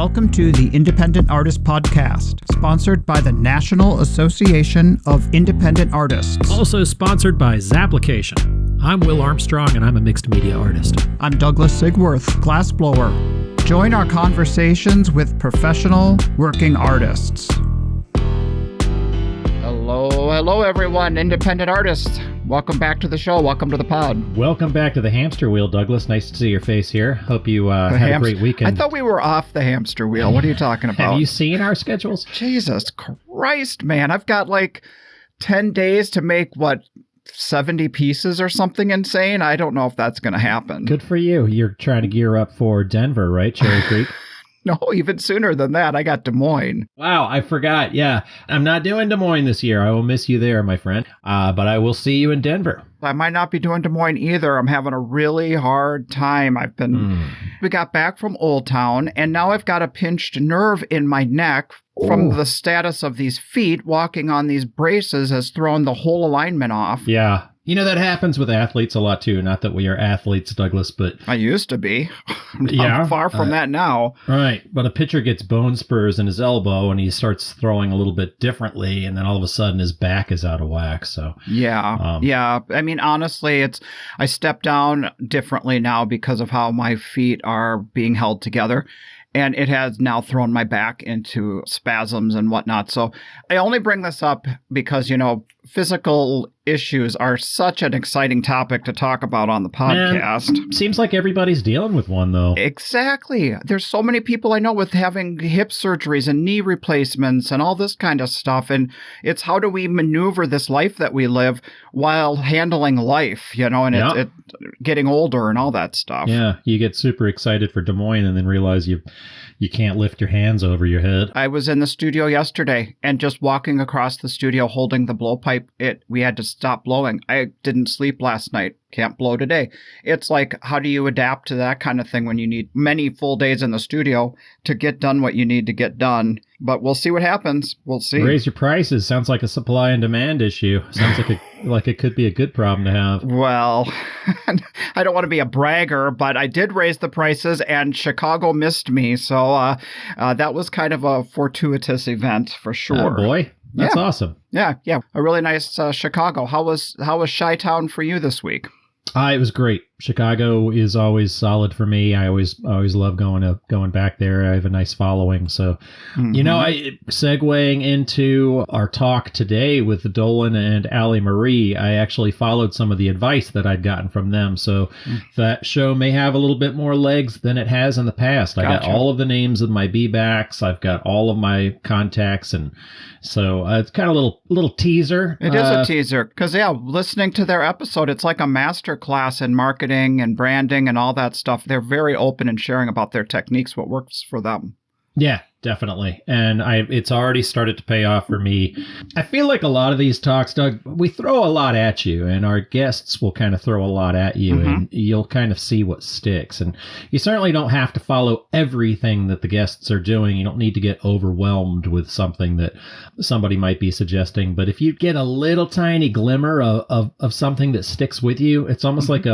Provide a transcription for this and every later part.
Welcome to the Independent Artist Podcast, sponsored by the National Association of Independent Artists. Also sponsored by Zapplication. I'm Will Armstrong, and I'm a mixed media artist. I'm Douglas Sigworth, glassblower. Join our conversations with professional working artists. Hello, everyone, independent artists. Welcome back to the show. Welcome to the pod. Welcome back to the hamster wheel, Douglas. Nice to see your face here. Hope you had a great weekend. I thought we were off the hamster wheel. What are you talking about? Have you seen our schedules? Jesus Christ, man. I've got like 10 days to make, 70 pieces or something insane? I don't know if that's going to happen. Good for you. You're trying to gear up for Denver, right? Cherry Creek? No, even sooner than that. I got Des Moines. Wow, I forgot. Yeah, I'm not doing Des Moines this year. I will miss you there, my friend. But I will see you in Denver. I might not be doing Des Moines either. I'm having a really hard time. We got back from Old Town, and now I've got a pinched nerve in my neck from the status of these feet. Walking on these braces has thrown the whole alignment off. Yeah. You know, that happens with athletes a lot, too. Not that we are athletes, Douglas, but... I used to be. Yeah. I'm far from that now. Right. But a pitcher gets bone spurs in his elbow, and he starts throwing a little bit differently, and then all of a sudden his back is out of whack, so... Yeah. Yeah. I mean, honestly, I step down differently now because of how my feet are being held together. And it has now thrown my back into spasms and whatnot. So I only bring this up because, physical issues are such an exciting topic to talk about on the podcast. Man, seems like everybody's dealing with one, though. Exactly. There's so many people I know with having hip surgeries and knee replacements and all this kind of stuff. And it's how do we maneuver this life that we live while handling life, and it's getting older and all that stuff. Yeah, you get super excited for Des Moines and then realize you can't lift your hands over your head. I was in the studio yesterday and just walking across the studio holding the blowpipe, we had to stop blowing. I didn't sleep last night. Can't blow today. It's like, how do you adapt to that kind of thing when you need many full days in the studio to get done what you need to get done? But we'll see what happens. We'll see. Raise your prices. Sounds like a supply and demand issue. Sounds like it could be a good problem to have. Well, I don't want to be a bragger, but I did raise the prices and Chicago missed me. So that was kind of a fortuitous event for sure. Oh, boy. That's awesome. Yeah. A really nice Chicago. How was Chi-Town for you this week? It was great. Chicago is always solid for me. I always love going back there. I have a nice following. So, segueing into our talk today with Dolan and Allie Marie, I actually followed some of the advice that I'd gotten from them. So that show may have a little bit more legs than it has in the past. I got all of the names of my B-backs. I've got all of my contacts. And so it's kind of a little teaser. It is a teaser because, listening to their episode, it's like a master class in marketing and branding and all that stuff. They're very open in sharing about their techniques, what works for them. Yeah, definitely. And it's already started to pay off for me. I feel like a lot of these talks, Doug, we throw a lot at you, and our guests will kind of throw a lot at you, and you'll kind of see what sticks. And you certainly don't have to follow everything that the guests are doing. You don't need to get overwhelmed with something that somebody might be suggesting. But if you get a little tiny glimmer of something that sticks with you, it's almost like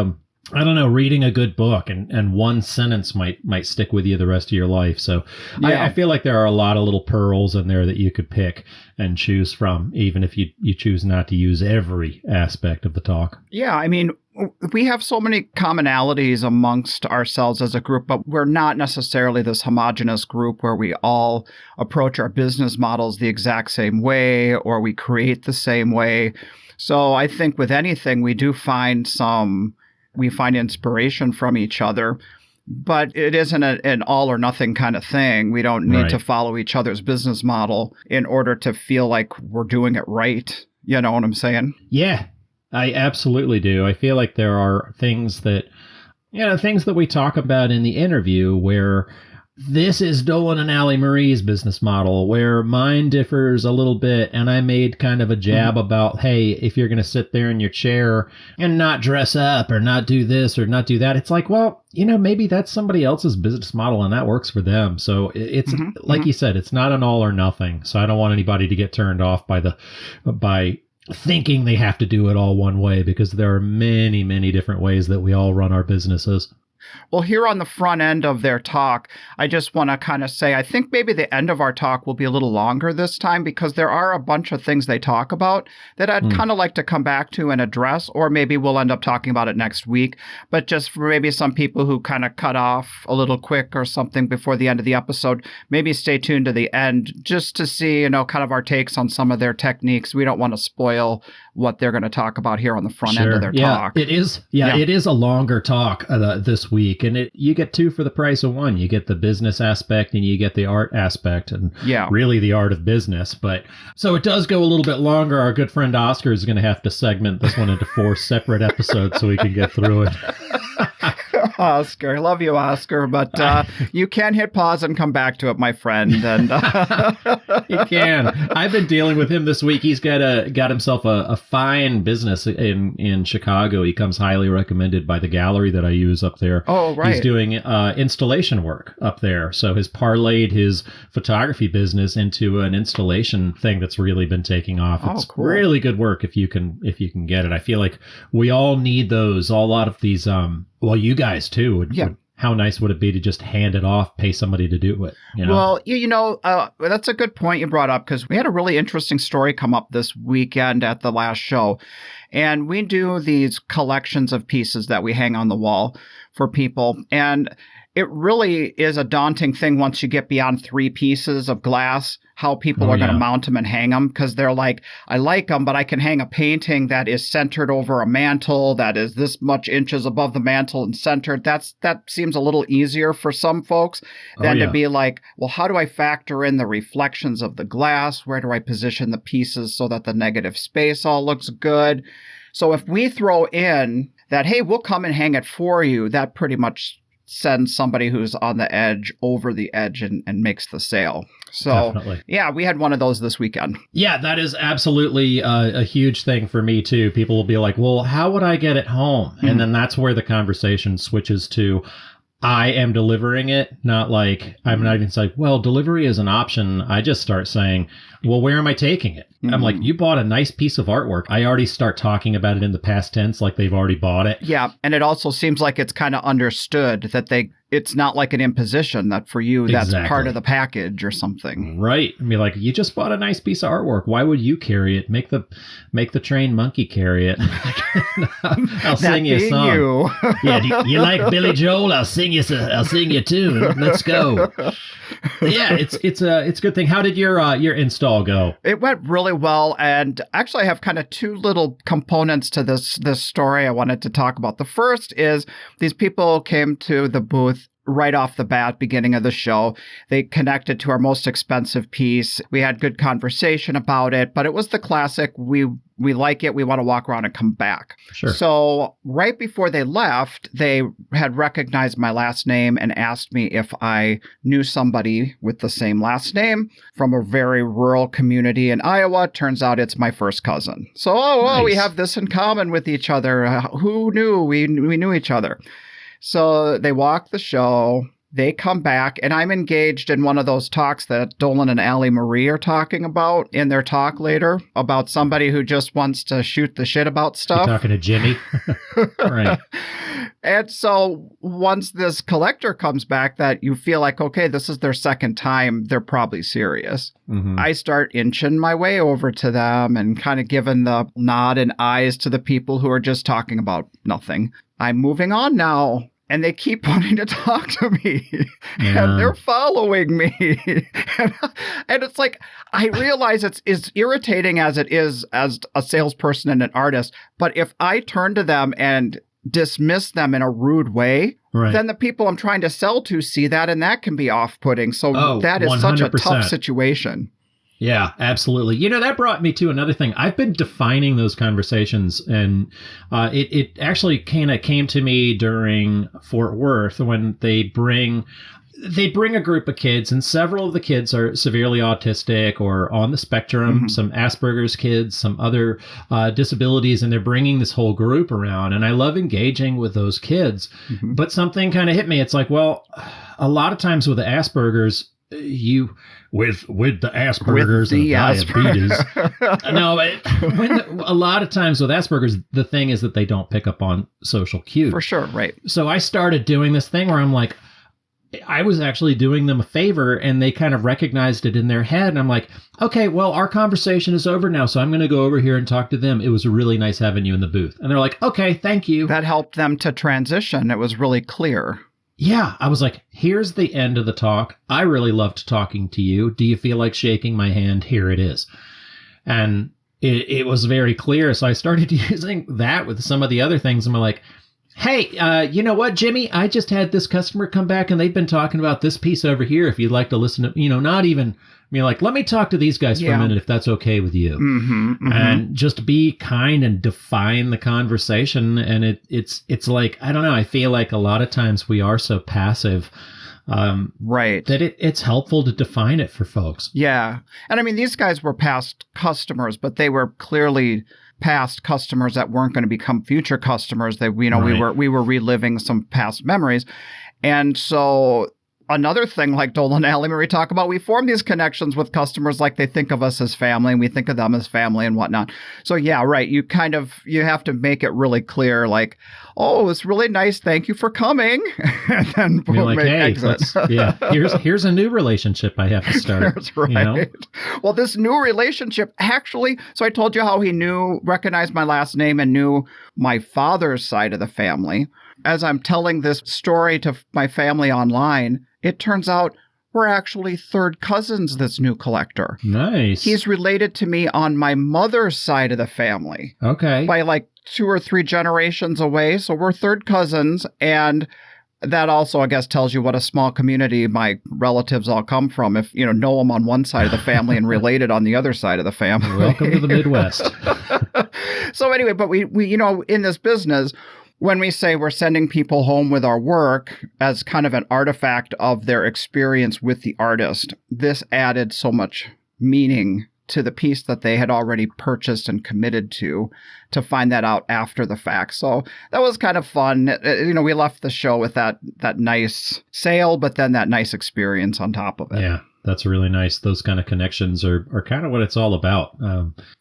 reading a good book and one sentence might stick with you the rest of your life. So I feel like there are a lot of little pearls in there that you could pick and choose from, even if you choose not to use every aspect of the talk. Yeah, I mean, we have so many commonalities amongst ourselves as a group, but we're not necessarily this homogenous group where we all approach our business models the exact same way or we create the same way. So I think with anything, we do find inspiration from each other, but it isn't an all or nothing kind of thing. We don't need to follow each other's business model in order to feel like we're doing it right. You know what I'm saying? Yeah, I absolutely do. I feel like there are things that we talk about in the interview where this is Dolan and Allie Marie's business model, where mine differs a little bit. And I made kind of a jab about, hey, if you're going to sit there in your chair and not dress up or not do this or not do that, it's like, well, maybe that's somebody else's business model and that works for them. So it's like you said, it's not an all or nothing. So I don't want anybody to get turned off by thinking they have to do it all one way, because there are many, many different ways that we all run our businesses. Well, here on the front end of their talk, I just want to kind of say, I think maybe the end of our talk will be a little longer this time because there are a bunch of things they talk about that I'd kind of like to come back to and address, or maybe we'll end up talking about it next week. But just for maybe some people who kind of cut off a little quick or something before the end of the episode, maybe stay tuned to the end just to see, kind of our takes on some of their techniques. We don't want to spoil what they're going to talk about here on the front end of their talk. It is. Yeah, it is a longer talk this week, and you get two for the price of one. You get the business aspect and you get the art aspect, and really the art of business. But so it does go a little bit longer. Our good friend Oscar is going to have to segment this one into 4 separate episodes so we can get through it. Oscar, I love you, Oscar, but you can hit pause and come back to it, my friend. And he can. I've been dealing with him this week. He's got himself a fine business in Chicago. He comes highly recommended by the gallery that I use up there. Oh, right. He's doing installation work up there, so has parlayed his photography business into an installation thing that's really been taking off. It's cool. Really good work if you can get it. I feel like we all need those. A lot of these. Well, you guys too. How nice would it be to just hand it off, pay somebody to do it? Well, that's a good point you brought up because we had a really interesting story come up this weekend at the last show. And we do these collections of pieces that we hang on the wall for people. And it really is a daunting thing once you get beyond 3 pieces of glass, how people are going to mount them and hang them, because they're like, I like them, but I can hang a painting that is centered over a mantle that is this much inches above the mantle and centered. That seems a little easier for some folks than to be like, well, how do I factor in the reflections of the glass? Where do I position the pieces so that the negative space all looks good? So if we throw in that, hey, we'll come and hang it for you, that pretty much sends somebody who's on the edge over the edge and makes the sale. So, definitely. Yeah, we had one of those this weekend. Yeah, that is absolutely a huge thing for me, too. People will be like, well, how would I get it home? Mm-hmm. And then that's where the conversation switches to, I am delivering it, not like, I'm not even like, well, delivery is an option. I just start saying, well, where am I taking it? Mm-hmm. I'm like, you bought a nice piece of artwork. I already start talking about it in the past tense, like they've already bought it. Yeah. And it also seems like it's kind of understood that it's not like an imposition that for you, that's part of the package or something. Right. I mean, like, you just bought a nice piece of artwork. Why would you carry it? Make the trained monkey carry it. I'll sing you a song. Yeah. Do you like Billy Joel? I'll sing you a tune. Let's go. Yeah, it's a good thing. How did your install go? It went really well, and actually I have kind of 2 little components to this story I wanted to talk about. The first is these people came to the booth right off the bat, beginning of the show. They connected to our most expensive piece. We had good conversation about it, but it was the classic, we like it, we want to walk around and come back. Sure. So right before they left, they had recognized my last name and asked me if I knew somebody with the same last name from a very rural community in Iowa. Turns out it's my first cousin. So, nice. We have this in common with each other. Who knew we knew each other? So they walk the show, they come back, and I'm engaged in one of those talks that Dolan and Allie Marie are talking about in their talk later about somebody who just wants to shoot the shit about stuff. You're talking to Jimmy? Right. And so once this collector comes back that you feel like, okay, this is their second time, they're probably serious. Mm-hmm. I start inching my way over to them and kind of giving the nod and eyes to the people who are just talking about nothing. I'm moving on now. And they keep wanting to talk to me. Yeah. And they're following me. And it's like, I realize it's as irritating as it is as a salesperson and an artist. But if I turn to them and dismiss them in a rude way, right, then the people I'm trying to sell to see that, and that can be off-putting. So that is 100%. Such a tough situation. Yeah, absolutely. That brought me to another thing. I've been defining those conversations, and it actually kind of came to me during Fort Worth when they bring a group of kids, and several of the kids are severely autistic or on the spectrum, mm-hmm. some Asperger's kids, some other disabilities, and they're bringing this whole group around. And I love engaging with those kids, mm-hmm. but something kind of hit me. It's like, well, a lot of times with the Asperger's, you with the Asperger's and diabetes. No, a lot of times with Asperger's, the thing is that they don't pick up on social cues. For sure, right. So I started doing this thing where I'm like, I was actually doing them a favor, and they kind of recognized it in their head. And I'm like, okay, well, our conversation is over now, so I'm going to go over here and talk to them. It was really nice having you in the booth. And they're like, okay, thank you. That helped them to transition. It was really clear. Yeah, I was like, here's the end of the talk. I really loved talking to you. Do you feel like shaking my hand? Here it is. And it was very clear. So I started using that with some of the other things. I'm like, hey, you know what, Jimmy? I just had this customer come back and they've been talking about this piece over here. If you'd like to listen to, not even, like, let me talk to these guys for a minute if that's okay with you. And just be kind and define the conversation. And it's like, I don't know, I feel like a lot of times we are so passive. Right. That it's helpful to define it for folks. Yeah. And I mean, these guys were past customers, but they were clearly past customers that weren't going to become future customers. That we were reliving some past memories. And so another thing, like Dolan and Allie Marie talk about, we form these connections with customers like they think of us as family, and we think of them as family and whatnot. So yeah, right. You have to make it really clear, like, oh, it's really nice. Thank you for coming. And then you're like, hey, here's a new relationship I have to start. That's right. Well, this new relationship actually, so I told you how he recognized my last name and knew my father's side of the family. As I'm telling this story to my family online, it turns out we're actually third cousins, this new collector. Nice. He's related to me on my mother's side of the family. Okay. By like 2 or 3 generations away. So we're third cousins. And that also, I guess, tells you what a small community my relatives all come from. If, know them on one side of the family and related on the other side of the family. Welcome to the Midwest. So anyway, but we in this business, when we say we're sending people home with our work as kind of an artifact of their experience with the artist, this added so much meaning to the piece that they had already purchased and committed to find that out after the fact. So that was kind of fun. We left the show with that nice sale, but then that nice experience on top of it. Yeah. That's really nice. Those kind of connections are kind of what it's all about.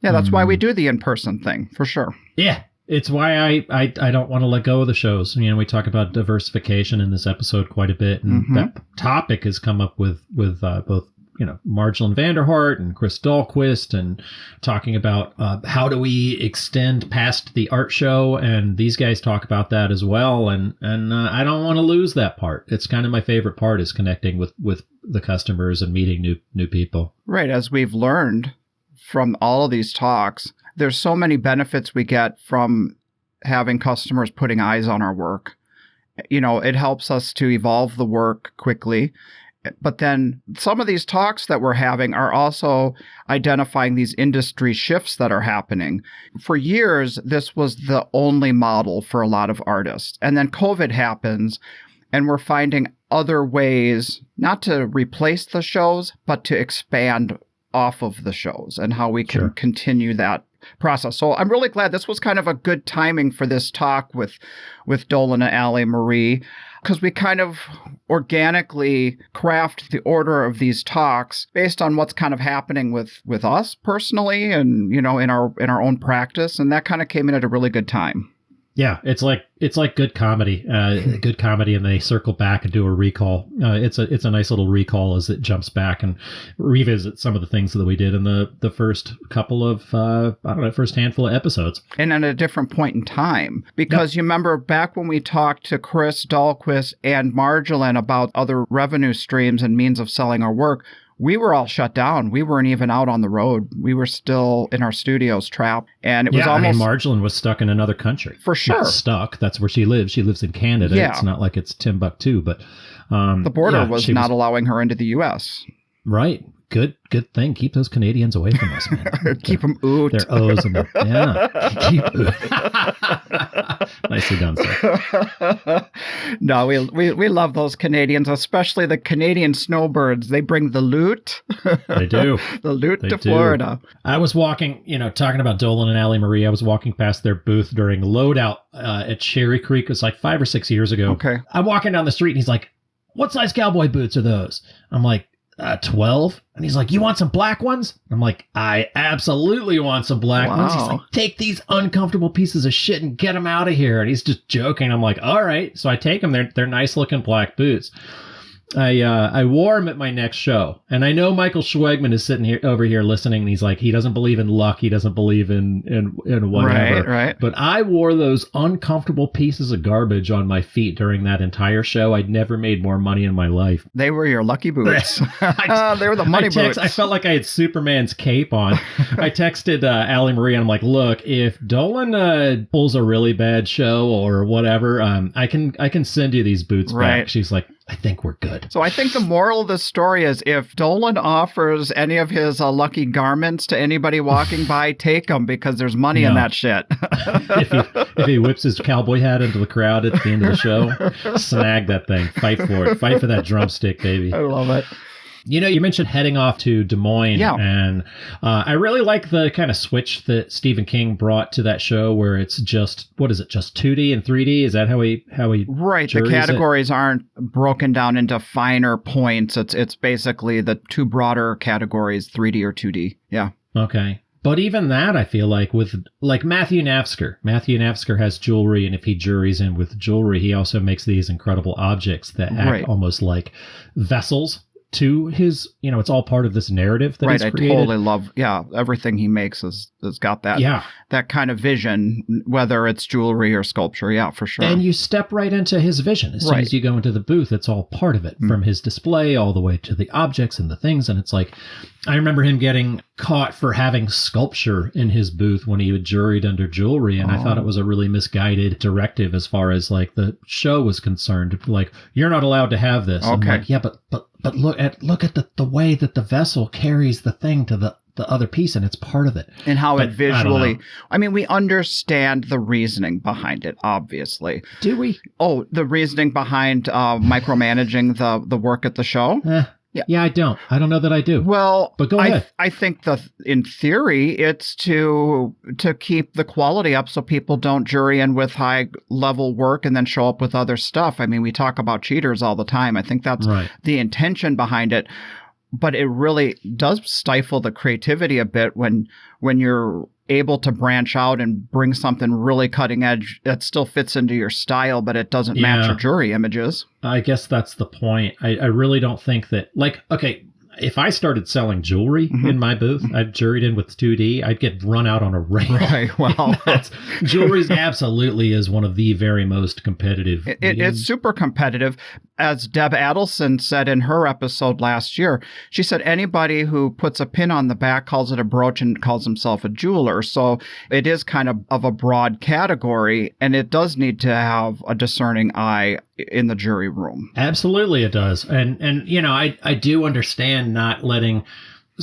That's why we do the in-person thing, for sure. Yeah. It's why I don't want to let go of the shows. We talk about diversification in this episode quite a bit, and that topic has come up with both Marjolin Vanderhart and Chris Dahlquist, and talking about how do we extend past the art show, and these guys talk about that as well. And I don't want to lose that part. It's kind of my favorite part, is connecting with the customers and meeting new people. Right, as we've learned from all of these talks. There's so many benefits we get from having customers putting eyes on our work. It helps us to evolve the work quickly. But then some of these talks that we're having are also identifying these industry shifts that are happening. For years, this was the only model for a lot of artists. And then COVID happens, and we're finding other ways not to replace the shows, but to expand off of the shows and how we can continue that process. So I'm really glad this was kind of a good timing for this talk with Dolan and Allie Marie, because we kind of organically craft the order of these talks based on what's kind of happening with us personally and, in our own practice. And that kind of came in at a really good time. Yeah, it's like good comedy, and they circle back and do a recall. It's a nice little recall as it jumps back and revisits some of the things that we did in the first couple of first handful of episodes, and at a different point in time. Because you remember back when we talked to Chris Dahlquist and Marjolin about other revenue streams and means of selling our work. We were all shut down. We weren't even out on the road. We were still in our studios trapped. And it was almost... Marjolin was stuck in another country. For sure. Not stuck. That's where she lives. She lives in Canada. Yeah. It's not like it's Timbuktu, but... the border was not allowing her into the U.S. Right. Good thing. Keep those Canadians away from us, man. Keep them oot. Their O's and their... Yeah. Keep oot. Nicely done, sir. No, we love those Canadians, especially the Canadian snowbirds. They bring the loot. They do. The loot to Florida. I was walking, talking about Dolan and Allie Marie. I was walking past their booth during loadout at Cherry Creek. It was like 5 or 6 years ago. Okay. I'm walking down the street and he's like, "What size cowboy boots are those?" I'm like, 12. And he's like, you want some black ones? I'm like, I absolutely want some black ones. He's like, take these uncomfortable pieces of shit and get them out of here. And he's just joking. I'm like, all right. So I take them. They're nice looking black boots. I wore them at my next show, and I know Michael Schwegman is sitting over here listening, and he's like, he doesn't believe in luck, he doesn't believe in whatever. Right. But I wore those uncomfortable pieces of garbage on my feet during that entire show. I'd never made more money in my life. They were your lucky boots. They were the money boots. I felt like I had Superman's cape on. I texted Allie Marie, and I'm like, look, if Dolan pulls a really bad show or whatever, I can send you these boots back. She's like, I think we're good. So I think the moral of the story is if Dolan offers any of his lucky garments to anybody walking by, take them, because there's money in that shit. if he whips his cowboy hat into the crowd at the end of the show, snag that thing. Fight for it. Fight for that drumstick, baby. I love it. You know, you mentioned heading off to Des Moines, and I really like the kind of switch that Stephen King brought to that show, where it's just, what is it, just 2D and 3D? Is that how he right? The categories aren't broken down into finer points. It's basically the two broader categories, 3D or 2D. Yeah. Okay. But even that, I feel like with Matthew Nafzger has jewelry, and if he juries in with jewelry, he also makes these incredible objects that act almost like vessels to his, it's all part of this narrative that he's created. I totally love, everything he makes has got that kind of vision, whether it's jewelry or sculpture. Yeah, for sure. And you step right into his vision. As soon as you go into the booth, it's all part of it, from his display all the way to the objects and the things. And it's like, I remember him getting caught for having sculpture in his booth when he had juried under jewelry. And I thought it was a really misguided directive as far as like the show was concerned. Like, you're not allowed to have this. Okay. I'm like, yeah, but look at the way that the vessel carries the thing to the other piece, and it's part of it. And how it visually, I mean, we understand the reasoning behind it, obviously. Do we? Oh, the reasoning behind micromanaging the work at the show? Yeah, I don't know that I do. Well, but go ahead. I think in theory, it's to keep the quality up so people don't jury in with high level work and then show up with other stuff. I mean, we talk about cheaters all the time. I think that's the intention behind it. But it really does stifle the creativity a bit when you're able to branch out and bring something really cutting edge that still fits into your style, but it doesn't match your jury images. I guess that's the point. I really don't think that, like, okay, if I started selling jewelry in my booth, I'd juried in with 2D, I'd get run out on a rail. Right. Well, jewelry absolutely is one of the very most competitive. It's super competitive. As Deb Adelson said in her episode last year, she said anybody who puts a pin on the back calls it a brooch and calls himself a jeweler. So it is kind of a broad category, and it does need to have a discerning eye in the jury room. Absolutely it does. And I do understand not letting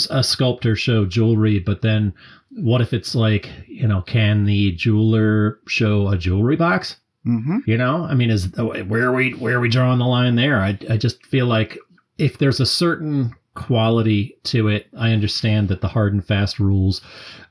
a sculptor show jewelry, but then what if it's like, can the jeweler show a jewelry box? Mm-hmm. I mean, where are we drawing the line there? I just feel like if there's a certain quality to it, I understand that the hard and fast rules,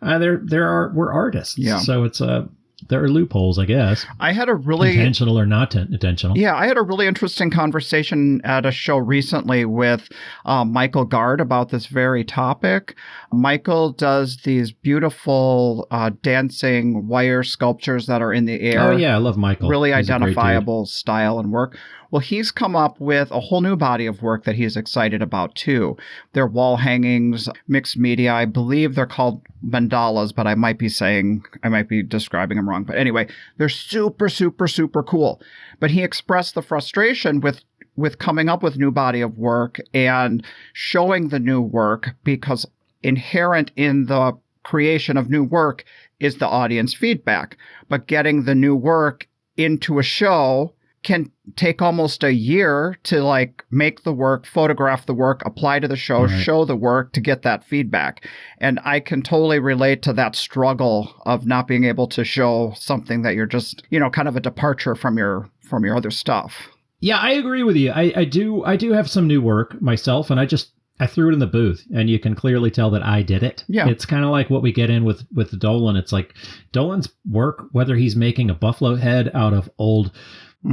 we're artists. Yeah. So there are loopholes, I guess. I had a really intentional or not intentional. Yeah, I had a really interesting conversation at a show recently with Michael Gard about this very topic. Michael does these beautiful dancing wire sculptures that are in the air. Oh yeah, I love Michael. Really identifiable style and work. Well, he's come up with a whole new body of work that he's excited about, too. They're wall hangings, mixed media. I believe they're called mandalas, but I might be describing them wrong. But anyway, they're super, super, super cool. But he expressed the frustration with coming up with new body of work and showing the new work, because inherent in the creation of new work is the audience feedback. But getting the new work into a show can take almost a year to make the work, photograph the work, apply to the show, show the work to get that feedback. And I can totally relate to that struggle of not being able to show something that you're just, kind of a departure from your other stuff. Yeah, I agree with you. I do have some new work myself, and I threw it in the booth, and you can clearly tell that I did it. Yeah. It's kind of like what we get in with Dolan. It's like Dolan's work, whether he's making a buffalo head out of old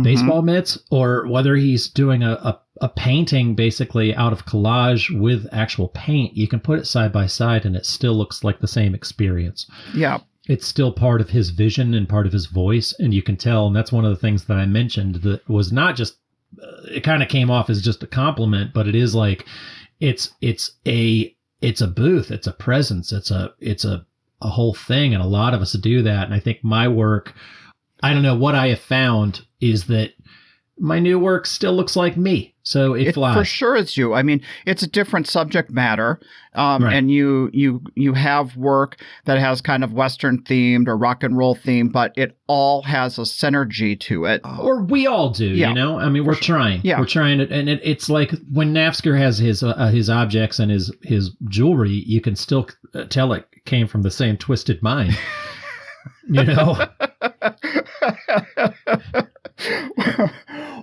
baseball mitts, or whether he's doing a a painting basically out of collage with actual paint, you can put it side by side and it still looks like the same experience. Yeah. It's still part of his vision and part of his voice. And you can tell, and that's one of the things that I mentioned that was not just, it kind of came off as just a compliment, but it is like, it's a booth, it's a presence, it's a whole thing. And a lot of us do that. And I think my work, I don't know, what I have found is that my new work still looks like me. So it flies. For sure it's you. I mean, it's a different subject matter. Right. And you have work that has kind of Western themed or rock and roll themed, but it all has a synergy to it. Or we all do, you know? I mean, we're trying. Yeah. We're trying to, and it's like when Nafsker has his objects and his jewelry, you can still tell it came from the same twisted mind. You know?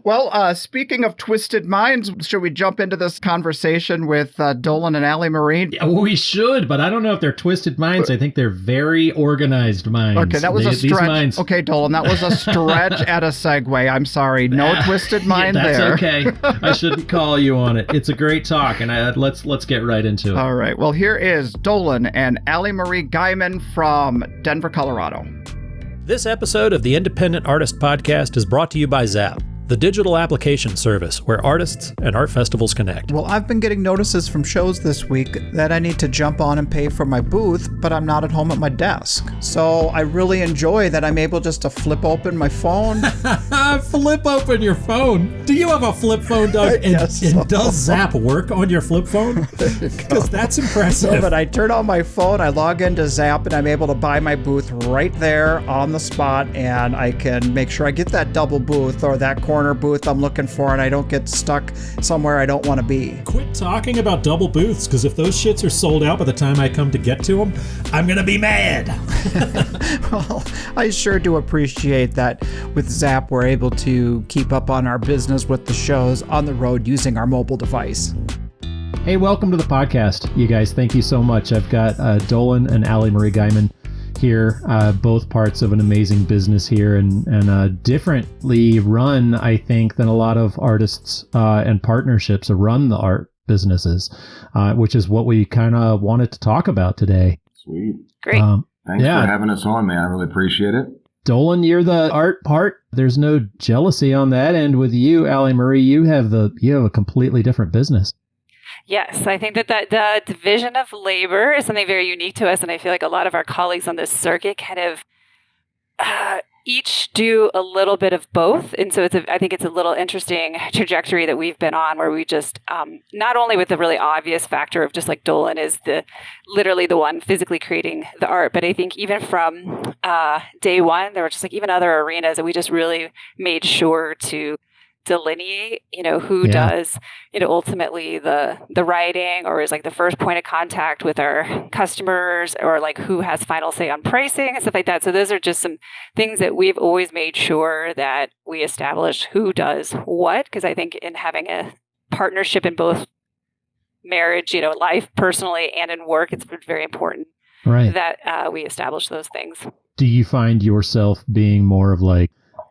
Well, speaking of twisted minds, should we jump into this conversation with Dolan and Allie Marie? Yeah, we should, but I don't know if they're twisted minds. I think they're very organized minds. Okay, that was a stretch. Okay, Dolan, that was a stretch at a segue. I'm sorry. No twisted mind that's there. Okay. I shouldn't call you on it. It's a great talk, and let's get right into it. All right. Well, here is Dolan and Allie Marie Geiman from Denver, Colorado. This episode of the Independent Artist Podcast is brought to you by Zap, the digital application service where artists and art festivals connect. Well, I've been getting notices from shows this week that I need to jump on and pay for my booth, but I'm not at home at my desk. So I really enjoy that I'm able just to flip open my phone. Flip open your phone? Do you have a flip phone, Doug? And does Zap work on your flip phone? Because that's impressive. No, but I turn on my phone, I log into Zap, and I'm able to buy my booth right there on the spot, and I can make sure I get that double booth or that corner booth I'm looking for, and I don't get stuck somewhere I don't want to be. Quit talking about double booths, because if those shits are sold out by the time I come to get to them, I'm going to be mad. Well, I sure do appreciate that with Zap we're able to keep up on our business with the shows on the road using our mobile device. Hey, welcome to the podcast, you guys. Thank you so much. I've got Dolan and Allie Marie Geiman here, both parts of an amazing business here, and differently run, I think, than a lot of artists and partnerships run the art businesses, which is what we kind of wanted to talk about today. Sweet. Great. Thanks for having us on, man. I really appreciate it. Dolan, you're the art part. There's no jealousy on that end with you, Allie Marie. You have a completely different business. Yes, I think that the division of labor is something very unique to us, and I feel like a lot of our colleagues on this circuit kind of each do a little bit of both, and so I think it's a little interesting trajectory that we've been on, where we just not only with the really obvious factor of just like Dolan is literally the one physically creating the art, but I think even from day one, there were just like even other arenas that we just really made sure to delineate, who does, ultimately the writing, or is like the first point of contact with our customers, or like who has final say on pricing and stuff like that. So those are just some things that we've always made sure that we establish who does what, because I think in having a partnership in both marriage, life personally and in work, it's very important that we establish those things. Do you find yourself being more of like,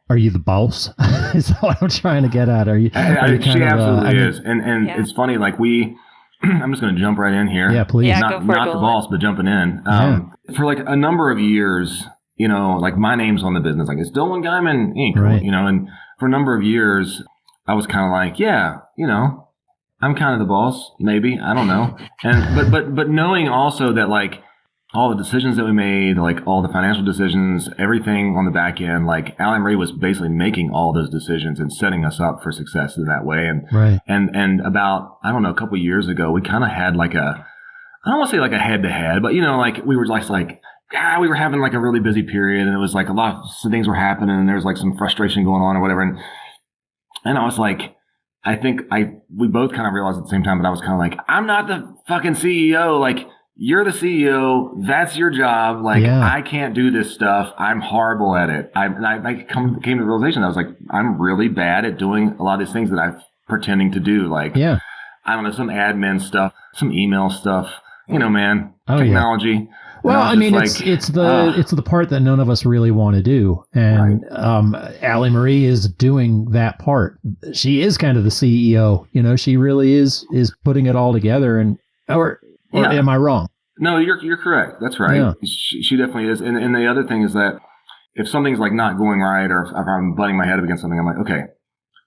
are you the boss? Is that what I'm trying to get at? She absolutely is. And it's funny, like I'm just going to jump right in here. Yeah, please. Yeah, not the boss, but jumping in. For like a number of years, like my name's on the business, like it's Dolan Geiman Inc., right. And for a number of years, I was kind of like, I'm kind of the boss, maybe, I don't know. And, but knowing also that like, all the decisions that we made, like all the financial decisions, everything on the back end, like Allie Marie was basically making all those decisions and setting us up for success in that way. And about, I don't know, a couple of years ago, we kind of had like I don't want to say like a head to head, but like we were like, we were having like a really busy period, and it was like a lot of things were happening, and there was like some frustration going on or whatever. And I was like, I think we both kind of realized at the same time, but I was kind of like, I'm not the fucking CEO. Like, you're the CEO. That's your job. Like, I can't do this stuff. I'm horrible at it. I came to the realization. I was like, I'm really bad at doing a lot of these things that I'm pretending to do. Like, I don't know, some admin stuff, some email stuff, man, technology. Well, was I mean, just it's the part that none of us really want to do, and Allie Marie is doing that part. She is kind of the CEO, you know. She really is putting it all together, and or am I wrong? No, you're correct. That's right. Yeah. She definitely is. And the other thing is that if something's like not going right, or if I'm butting my head up against something, I'm like, okay,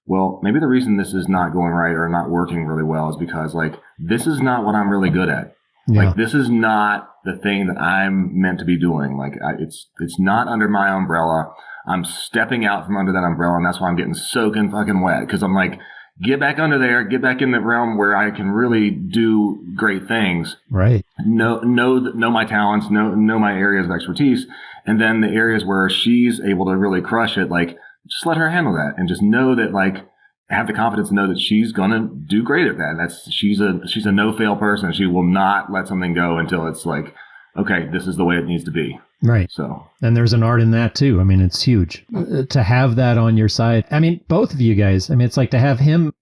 well, maybe the reason this is not going right or not working really well is because like this is not what I'm really good at. Yeah. Like this is not the thing that I'm meant to be doing. Like it's not under my umbrella. I'm stepping out from under that umbrella, and that's why I'm getting soaking fucking wet. Because I'm like, get back under there, get back in the realm where I can really do great things. Right. Know my talents, know my areas of expertise, and then the areas where she's able to really crush it. Like just let her handle that, and just know that like. Have the confidence to know that she's gonna do great at that. She's a no fail person. She will not let something go until it's like, okay, this is the way it needs to be. Right. So, and there's an art in that too. I mean, it's huge to have that on your side. I mean, both of you guys. I mean, it's like to have him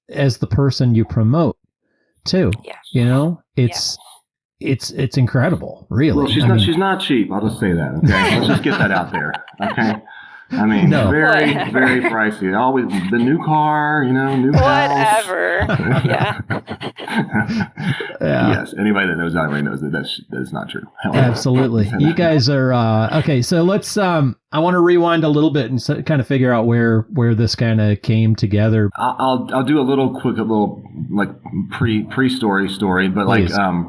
as the person you promote too. Yeah. You know, it's incredible. Really. Well, she's not cheap. I'll just say that. Okay, let's just get that out there. Okay. I mean, very, very pricey. Always the new car, you know, new house. Whatever. Yeah. Yes. Anybody that knows that already knows that that's not true. Absolutely. You guys are okay. So let's. I want to rewind a little bit and kind of figure out where this kind of came together. I'll do a little like pre-story, but Please. like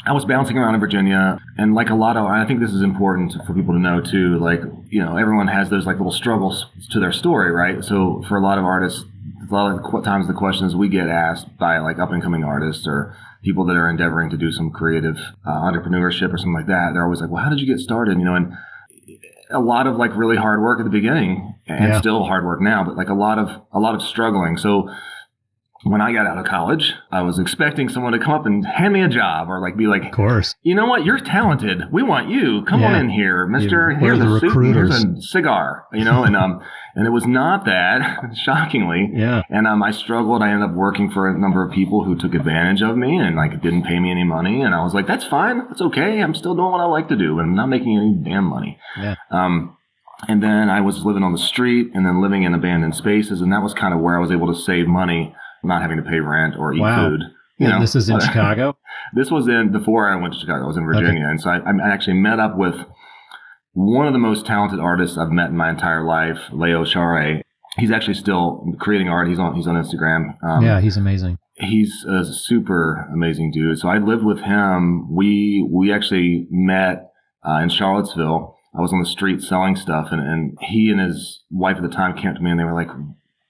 I was bouncing around in Virginia, and like a lot of, I think this is important for people to know too, like, you know, everyone has those like little struggles to their story, right? So for a lot of artists, a lot of times the questions we get asked by like up and coming artists or people that are endeavoring to do some creative entrepreneurship or something like that, they're always like, well, how did you get started? You know, and a lot of like really hard work at the beginning and still hard work now, but like a lot of struggling. So when I got out of college, I was expecting someone to come up and hand me a job or like be like, of course, you know what? You're talented. We want you. Come on in here, mister. Yeah. Here's a suit. Recruiters. Here's a cigar, you know, and it was not that, shockingly. Yeah. And I struggled. I ended up working for a number of people who took advantage of me and like didn't pay me any money. And I was like, that's fine. That's okay. I'm still doing what I like to do and I'm not making any damn money. Yeah. And then I was living on the street and then living in abandoned spaces. And that was kind of where I was able to save money, not having to pay rent or eat food. You know, this is in Chicago? This was before I went to Chicago. I was in Virginia. Okay. And so I actually met up with one of the most talented artists I've met in my entire life, Leo Chare. He's actually still creating art. He's on Instagram. Yeah, he's amazing. He's a super amazing dude. So I lived with him. We actually met in Charlottesville. I was on the street selling stuff, and he and his wife at the time came to me and they were like,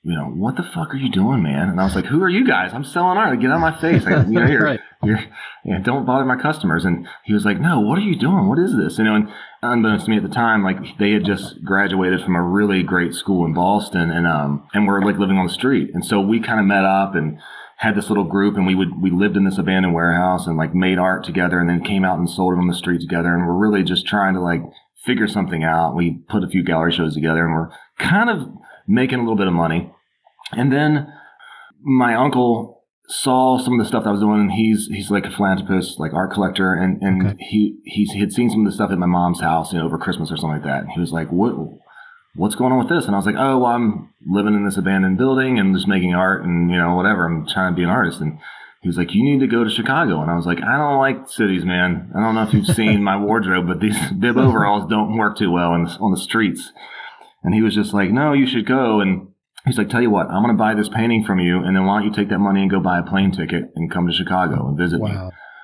you know, what the fuck are you doing, man? And I was like, who are you guys? I'm selling art. Get out of my face. Like, you know, right. Don't bother my customers. And he was like, no, what are you doing? What is this? You know, and unbeknownst to me at the time, like they had just graduated from a really great school in Boston and were like living on the street. And so we kind of met up and had this little group and we lived in this abandoned warehouse and like made art together and then came out and sold it on the street together. And we're really just trying to like figure something out. We put a few gallery shows together and we're kind of making a little bit of money. And then my uncle saw some of the stuff that I was doing, and he's like a philanthropist, like art collector, and okay. he had seen some of the stuff at my mom's house, you know, over Christmas or something like that. And he was like, what's going on with this? And I was like, oh, well, I'm living in this abandoned building and just making art and, you know, whatever. I'm trying to be an artist. And he was like, you need to go to Chicago. And I was like, I don't like cities, man. I don't know if you've seen my wardrobe, but these bib overalls don't work too well on the streets. And he was just like, no, you should go. And he's like, tell you what, I'm going to buy this painting from you, and then why don't you take that money and go buy a plane ticket and come to Chicago and visit me.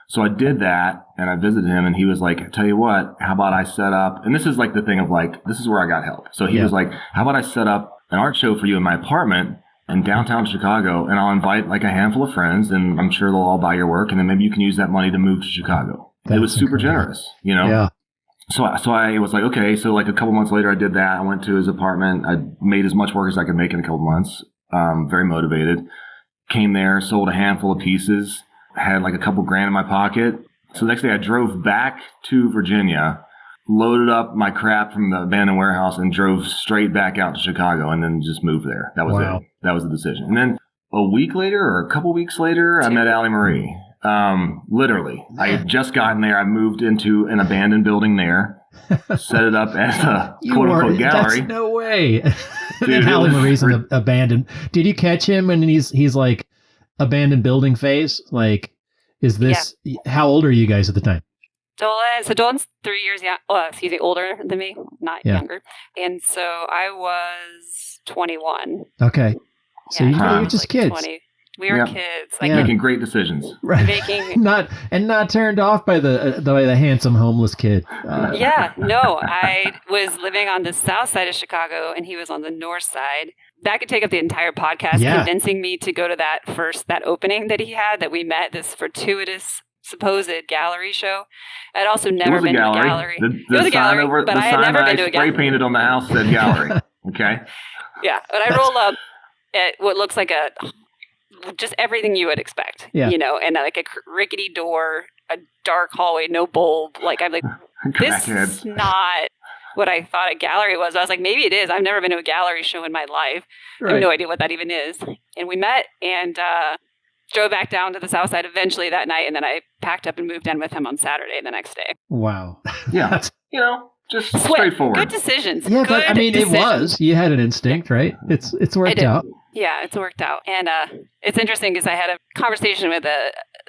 So I did that, and I visited him, and he was like, tell you what, how about I set up, and this is like the thing of like, this is where I got help. So he was like, how about I set up an art show for you in my apartment in downtown Chicago, and I'll invite like a handful of friends, and I'm sure they'll all buy your work, and then maybe you can use that money to move to Chicago. It was super generous, you know? Yeah. So I was like, okay. So like a couple months later, I did that. I went to his apartment. I made as much work as I could make in a couple months. Very motivated. Came there, sold a handful of pieces, had like a couple grand in my pocket. So the next day I drove back to Virginia, loaded up my crap from the abandoned warehouse and drove straight back out to Chicago and then just moved there. That was it. That was the decision. And then a week later or a couple weeks later, I met Allie Marie. Literally. I had just gotten there. I moved into an abandoned building there, set it up as a quote-unquote gallery. That's no way. Dude, Then Halle it was Marie's in the abandoned. Did you catch him when he's like abandoned building phase? Like, is this, how old are you guys at the time? Dolan's 3 years older than me, not younger. And so I was 21. Okay. So Yeah, you're just kids. 20. We were kids. Like, making great decisions. Right. making not turned off by the handsome homeless kid. No, I was living on the south side of Chicago and he was on the north side. That could take up the entire podcast, convincing me to go to that opening that he had, that we met, this fortuitous supposed gallery show. I'd also never been to a gallery. It was a gallery, but I had never been to a gallery. Spray painted on the house said gallery. Okay. Yeah, but I roll up at what looks like just everything you would expect, and like a rickety door, a dark hallway, no bulb. Like, I'm like, this is not what I thought a gallery was. I was like, maybe it is. I've never been to a gallery show in my life. Right. I have no idea what that even is. And we met and drove back down to the south side eventually that night. And then I packed up and moved in with him on Saturday the next day. Wow. Yeah. Just straightforward. Good decisions. Yeah, but I mean, decisions. It was. You had an instinct, right? It's worked out. Yeah, it's worked out. And it's interesting because I had a conversation with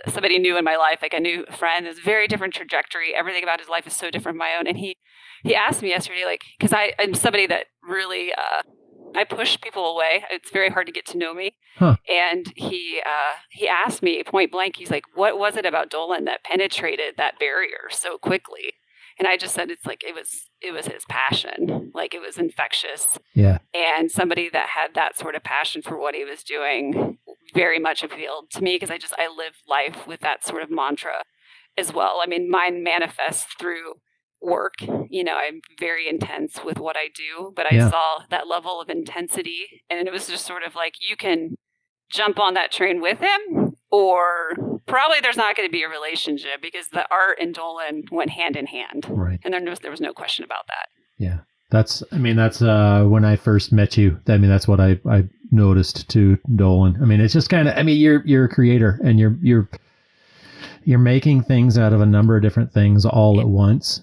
somebody new in my life, like a new friend. It's a very different trajectory. Everything about his life is so different from my own. And he asked me yesterday, like, because I'm somebody that really, I push people away. It's very hard to get to know me. Huh. And he asked me point blank, he's like, what was it about Dolan that penetrated that barrier so quickly? And I just said, it's like, it was his passion. Like, it was infectious. Yeah. And somebody that had that sort of passion for what he was doing very much appealed to me, because I live life with that sort of mantra as well. I mean, mine manifests through work. I'm very intense with what I do, but I saw that level of intensity, and it was just sort of like, you can jump on that train with him, or probably there's not going to be a relationship, because the art and Dolan went hand in hand. Right. And there was no question about that. Yeah. That's when I first met you. I mean, that's what I noticed to Dolan. I mean, it's just kind of, I mean, you're a creator, and you're making things out of a number of different things all at once.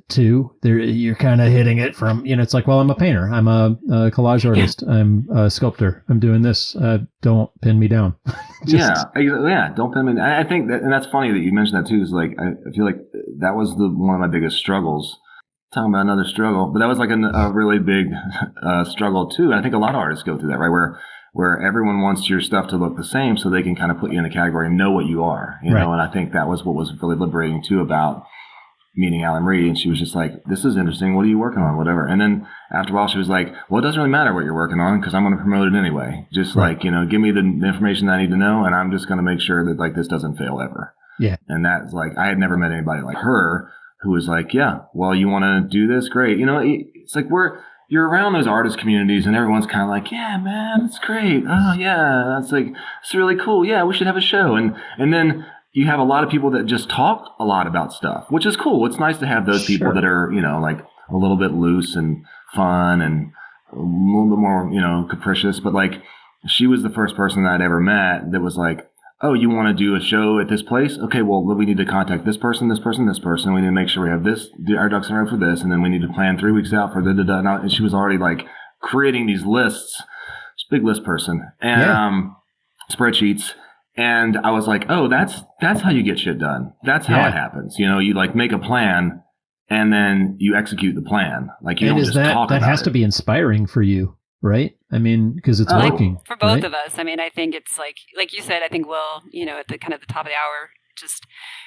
Too, you're kind of hitting it from, it's like, well, I'm a painter, I'm a collage artist, I'm a sculptor, I'm doing this. Don't pin me down. Don't pin me down. I think that, and that's funny that you mentioned that too. Is like, I feel like that was one of my biggest struggles. Talking about another struggle, but that was like a really big struggle too. And I think a lot of artists go through that, right? Where everyone wants your stuff to look the same so they can kind of put you in a category and know what you are, you know? And I think that was what was really liberating too about meeting Halle Marie. And she was just like, this is interesting. What are you working on? Whatever. And then after a while she was like, well, it doesn't really matter what you're working on, because I'm going to promote it anyway. Just like, give me the information that I need to know. And I'm just going to make sure that like this doesn't fail ever. Yeah. And that's like, I had never met anybody like her who was like, yeah, well, you want to do this? Great. It's like you're around those artist communities and everyone's kind of like, yeah, man, that's great. Oh yeah. That's like, it's really cool. Yeah. We should have a show. And then you have a lot of people that just talk a lot about stuff, which is cool. It's nice to have those people that are, like a little bit loose and fun and a little bit more, capricious. But like, she was the first person that I'd ever met that was like, oh, you want to do a show at this place? Okay, well, we need to contact this person, this person, this person. We need to make sure we have our ducks in a row for this. And then we need to plan 3 weeks out for da-da-da. And she was already like creating these lists. She's a big list person. And spreadsheets. And I was like, oh, that's how you get shit done. That's how it happens. You like make a plan and then you execute the plan. Like you don't just talk about it. That has to be inspiring for you. Right? I mean, because it's working. For both of us. I mean, I think it's like you said, I think Will, at the kind of the top of the hour,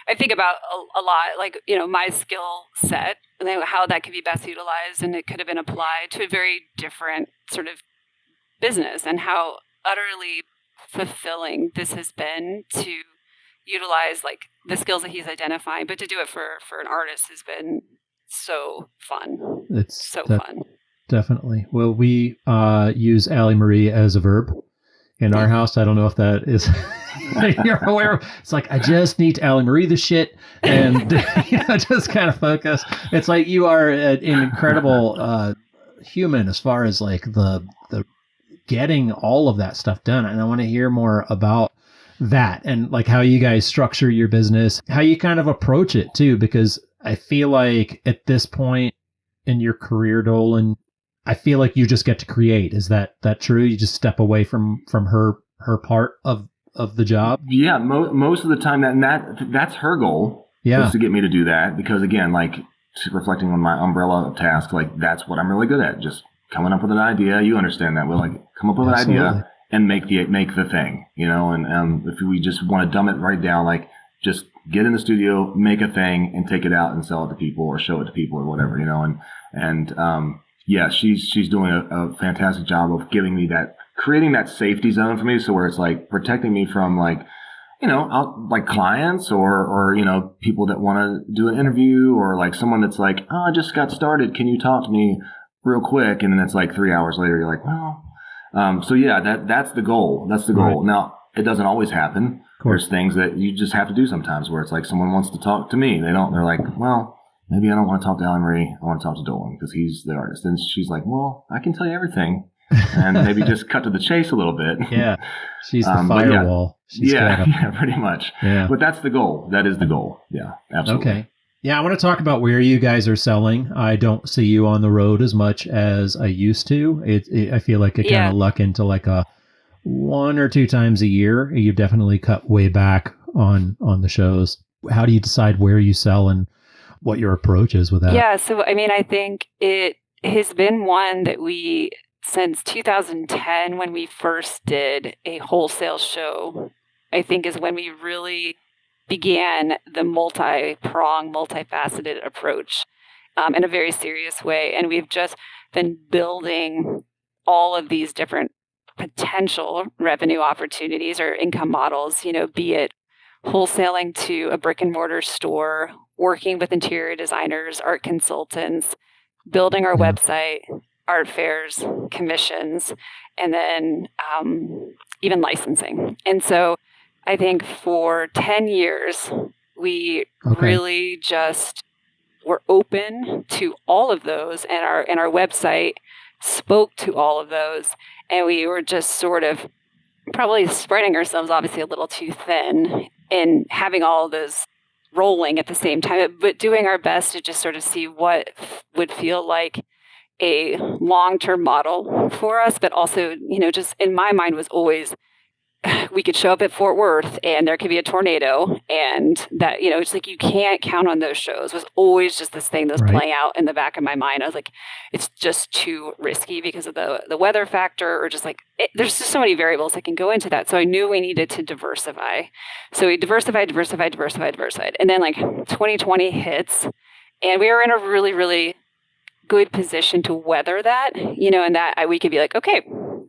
I think about a lot, like, my skill set and how that could be best utilized, and it could have been applied to a very different sort of business, and how utterly fulfilling this has been to utilize like the skills that he's identifying, but to do it for an artist has been so fun. It's so fun. Definitely. Well, we use Halle Marie as a verb in our house. I don't know if that is you're aware of. It's like, I just need to Halle Marie the shit and just kind of focus. It's like you are an incredible human as far as like the getting all of that stuff done. And I want to hear more about that and like how you guys structure your business, how you kind of approach it too, because I feel like at this point in your career, Dolan, I feel like you just get to create. Is that true? You just step away from her part of the job? Yeah, most of the time that's her goal. Yeah. Was to get me to do that, because again, like reflecting on my umbrella of tasks, like that's what I'm really good at. Just coming up with an idea. You understand that. We'll like come up with Absolutely. an idea and make the thing, you know, and if we just want to dumb it right down, like just get in the studio, make a thing and take it out and sell it to people or show it to people or whatever, you know, and yeah, she's doing a fantastic job of giving me that, creating that safety zone for me. So where it's like protecting me from like, you know, like clients or, you know, people that want to do an interview, or like someone that's like, oh, I just got started. Can you talk to me real quick? And then it's like 3 hours later, you're like, well, so yeah, that's the goal. That's the goal. Right. Now, it doesn't always happen. There's things that you just have to do sometimes where it's like someone wants to talk to me. They're like, well, maybe I don't want to talk to Alan Marie. I want to talk to Dolan because he's the artist. And she's like, well, I can tell you everything. And maybe just cut to the chase a little bit. Yeah. She's the firewall. Yeah, pretty much. Yeah. But that's the goal. That is the goal. Yeah, absolutely. Okay. Yeah, I want to talk about where you guys are selling. I don't see you on the road as much as I used to. I feel like I kind of luck into like a 1 or 2 times a year. You've definitely cut way back on the shows. How do you decide where you sell and what your approach is with that? Yeah, so I mean, I think it has been one that we, since 2010, when we first did a wholesale show, I think is when we really began the multi-pronged, multifaceted approach in a very serious way. And we've just been building all of these different potential revenue opportunities or income models, you know, be it wholesaling to a brick and mortar store, working with interior designers, art consultants, building our website, art fairs, commissions, and then even licensing. And so I think for 10 years, we really just were open to all of those, and our website spoke to all of those. And we were just sort of probably spreading ourselves obviously a little too thin and having all of those rolling at the same time, but doing our best to just sort of see what would feel like a long-term model for us. But also, you know, just in my mind was always, we could show up at Fort Worth and there could be a tornado, and that, you know, it's like you can't count on those shows was always just this thing that was playing out in the back of my mind. I was like, it's just too risky because of the weather factor, or just like there's just so many variables that can go into that. So I knew we needed to diversify. So we diversified. And then like 2020 hits, and we were in a really, really good position to weather that, you know, and that we could be like, okay,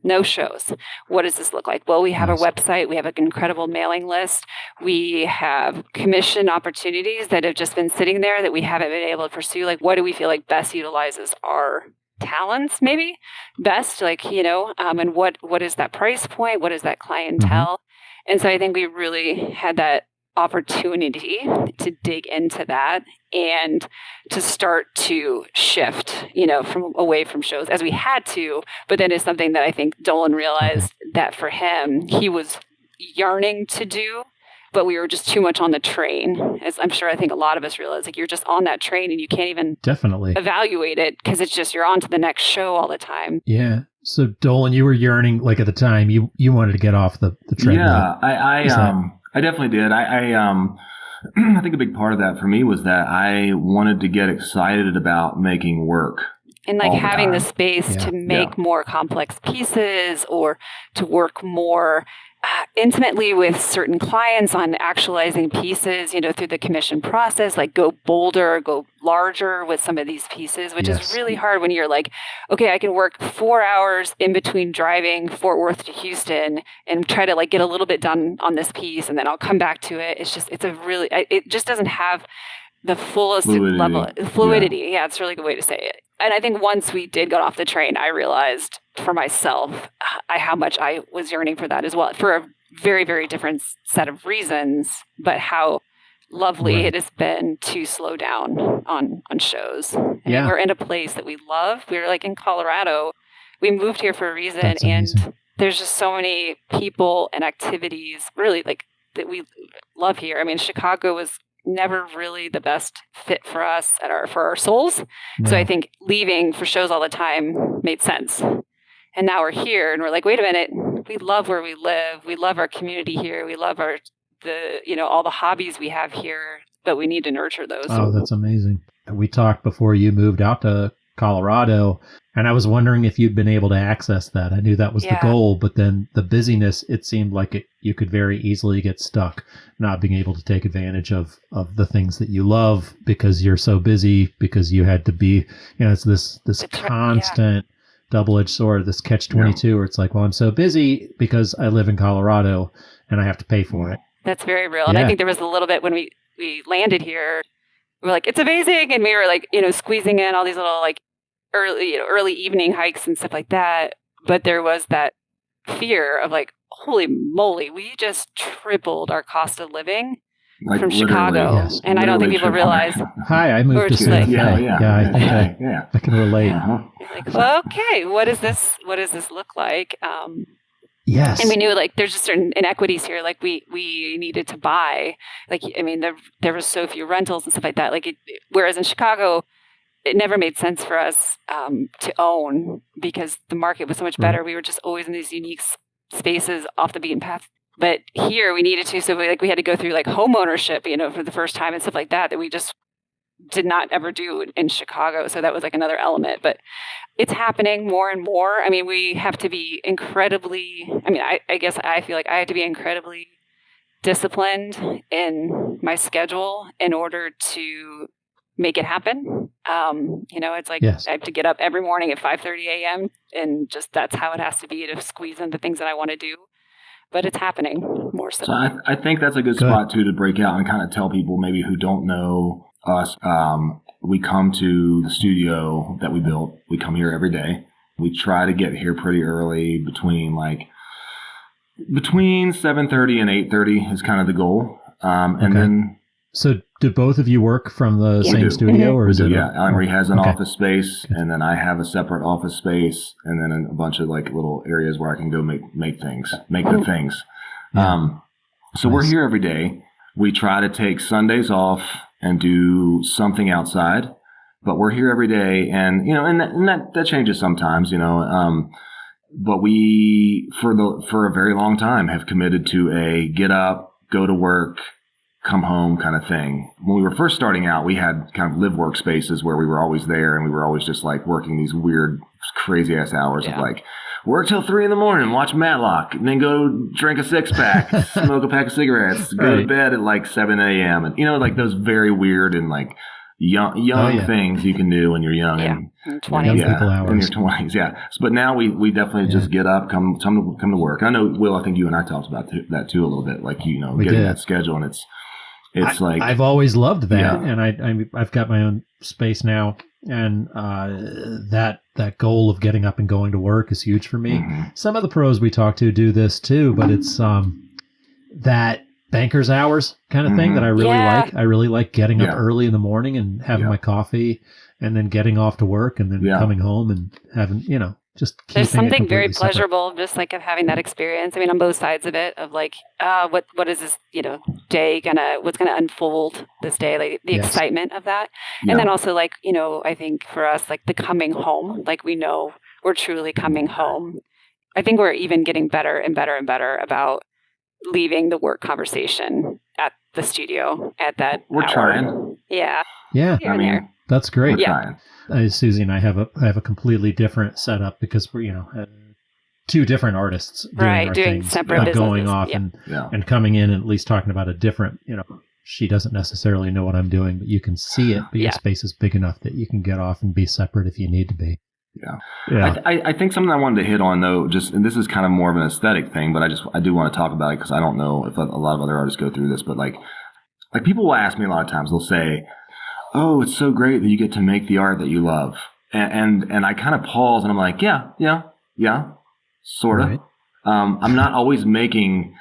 no shows. What does this look like? Well, we have a website. We have an incredible mailing list. We have commission opportunities that have just been sitting there that we haven't been able to pursue. Like, what do we feel like best utilizes our talents, maybe best, like, you know, and what is that price point? What is that clientele? And so I think we really had that opportunity to dig into that and to start to shift, you know, from away from shows as we had to. But then it's something that I think Dolan realized that for him, he was yearning to do, but we were just too much on the train. As I'm sure I think a lot of us realize, like, you're just on that train and you can't even evaluate it because it's just you're on to the next show all the time. Yeah. So Dolan, you were yearning, like at the time, you wanted to get off the train. Yeah, I definitely did. I think a big part of that for me was that I wanted to get excited about making work. And like having the space to make more complex pieces, or to work more intimately with certain clients on actualizing pieces, you know, through the commission process, like go bolder, go larger with some of these pieces, which is really hard when you're like, okay, I can work 4 hours in between driving Fort Worth to Houston and try to like get a little bit done on this piece, and then I'll come back to it. It's just, it just doesn't have the fullest level fluidity. Yeah, it's a really good way to say it. And I think once we did get off the train, I realized for myself how much I was yearning for that as well, for a very, very different set of reasons, but how lovely it has been to slow down on shows. And we're in a place that we love. We're like in Colorado. We moved here for a reason. That's amazing. there's just so many people and activities really like that we love here. I mean, Chicago was never really the best fit for us for our souls. No. So I think leaving for shows all the time made sense. And now we're here and we're like, wait a minute, we love where we live. We love our community here. We love all the hobbies we have here, but we need to nurture those. Oh, that's amazing. We talked before you moved out to Colorado, and I was wondering if you'd been able to access that. I knew that was the goal, but then the busyness, it seemed like you could very easily get stuck not being able to take advantage of the things that you love because you're so busy, because you had to be, it's this constant double-edged sword, this catch-22 where it's like, well, I'm so busy because I live in Colorado and I have to pay for it. That's very real. And I think there was a little bit when we landed here, we were like, it's amazing. And we were like, squeezing in all these little like early evening hikes and stuff like that. But there was that fear of like, holy moly, we just tripled our cost of living from Chicago. Yes. And I don't think people realize. Hi, I moved to Santa Fe. I can relate. Like, well, okay, what does this look like? Yes. And we knew like there's just certain inequities here. Like we needed to buy, like, I mean, there was so few rentals and stuff like that. Like whereas in Chicago, it never made sense for us to own because the market was so much better. We were just always in these unique spaces off the beaten path. But here we needed to, so we had to go through like home ownership, for the first time and stuff like that we just did not ever do in Chicago. So that was like another element, but it's happening more and more. I mean, we have to be I guess I feel like I have to be incredibly disciplined in my schedule in order to make it happen. It's like I have to get up every morning at 5:30 a.m. and just that's how it has to be to squeeze in the things that I want to do. But it's happening more so. So I think that's a good spot too to break out and kind of tell people maybe who don't know us. We come to the studio that we built. We come here every day. We try to get here pretty early between 7:30 and 8:30 is kind of the goal. And then. So do both of you work from the same studio, or is it? Yeah, Emery has an office space, and then I have a separate office space, and then a bunch of like little areas where I can go make the things. So we're here every day. We try to take Sundays off and do something outside, but we're here every day, and that changes sometimes, but we for a very long time have committed to a get up, go to work, come home kind of thing. When we were first starting out, we had kind of live work spaces where we were always there and we were always just like working these weird, crazy ass hours of like work till 3 a.m, watch Matlock, and then go drink a 6-pack, smoke a pack of cigarettes, go to bed at like 7 a.m. And like those very weird and like young things you can do when you're young and 20s. Young people hours. In your 20s, but now we definitely just get up, come to work. I know, Will, I think you and I talked about that too a little bit, like getting that schedule, and it's I've always loved that, and I've got my own space now, and that goal of getting up and going to work is huge for me. Mm-hmm. Some of the pros we talk to do this too, but it's that banker's hours kind of thing that I really like. I really like getting up early in the morning and having my coffee, and then getting off to work, and then coming home and having just there's something very separate. Pleasurable just like of having that experience. I mean, on both sides of it, of like what is this day what's gonna unfold this day, like the excitement of that, and then also like I think for us like the coming home, like we know we're truly coming home. I think we're even getting better and better and better about leaving the work conversation at the studio at that we're hour. Trying yeah I mean, that's great. Trying. Susie and I have a completely different setup because we're two different artists doing things, separate going off and coming in and at least talking about a different she doesn't necessarily know what I'm doing, but you can see it, but your space is big enough that you can get off and be separate if you need to be. I think something I wanted to hit on though, and this is kind of more of an aesthetic thing, but I do want to talk about it because I don't know if a lot of other artists go through this, but like people will ask me a lot of times, they'll say, oh, it's so great that you get to make the art that you love. And I kind of pause and I'm like, yeah, sort of. Right. I'm not always making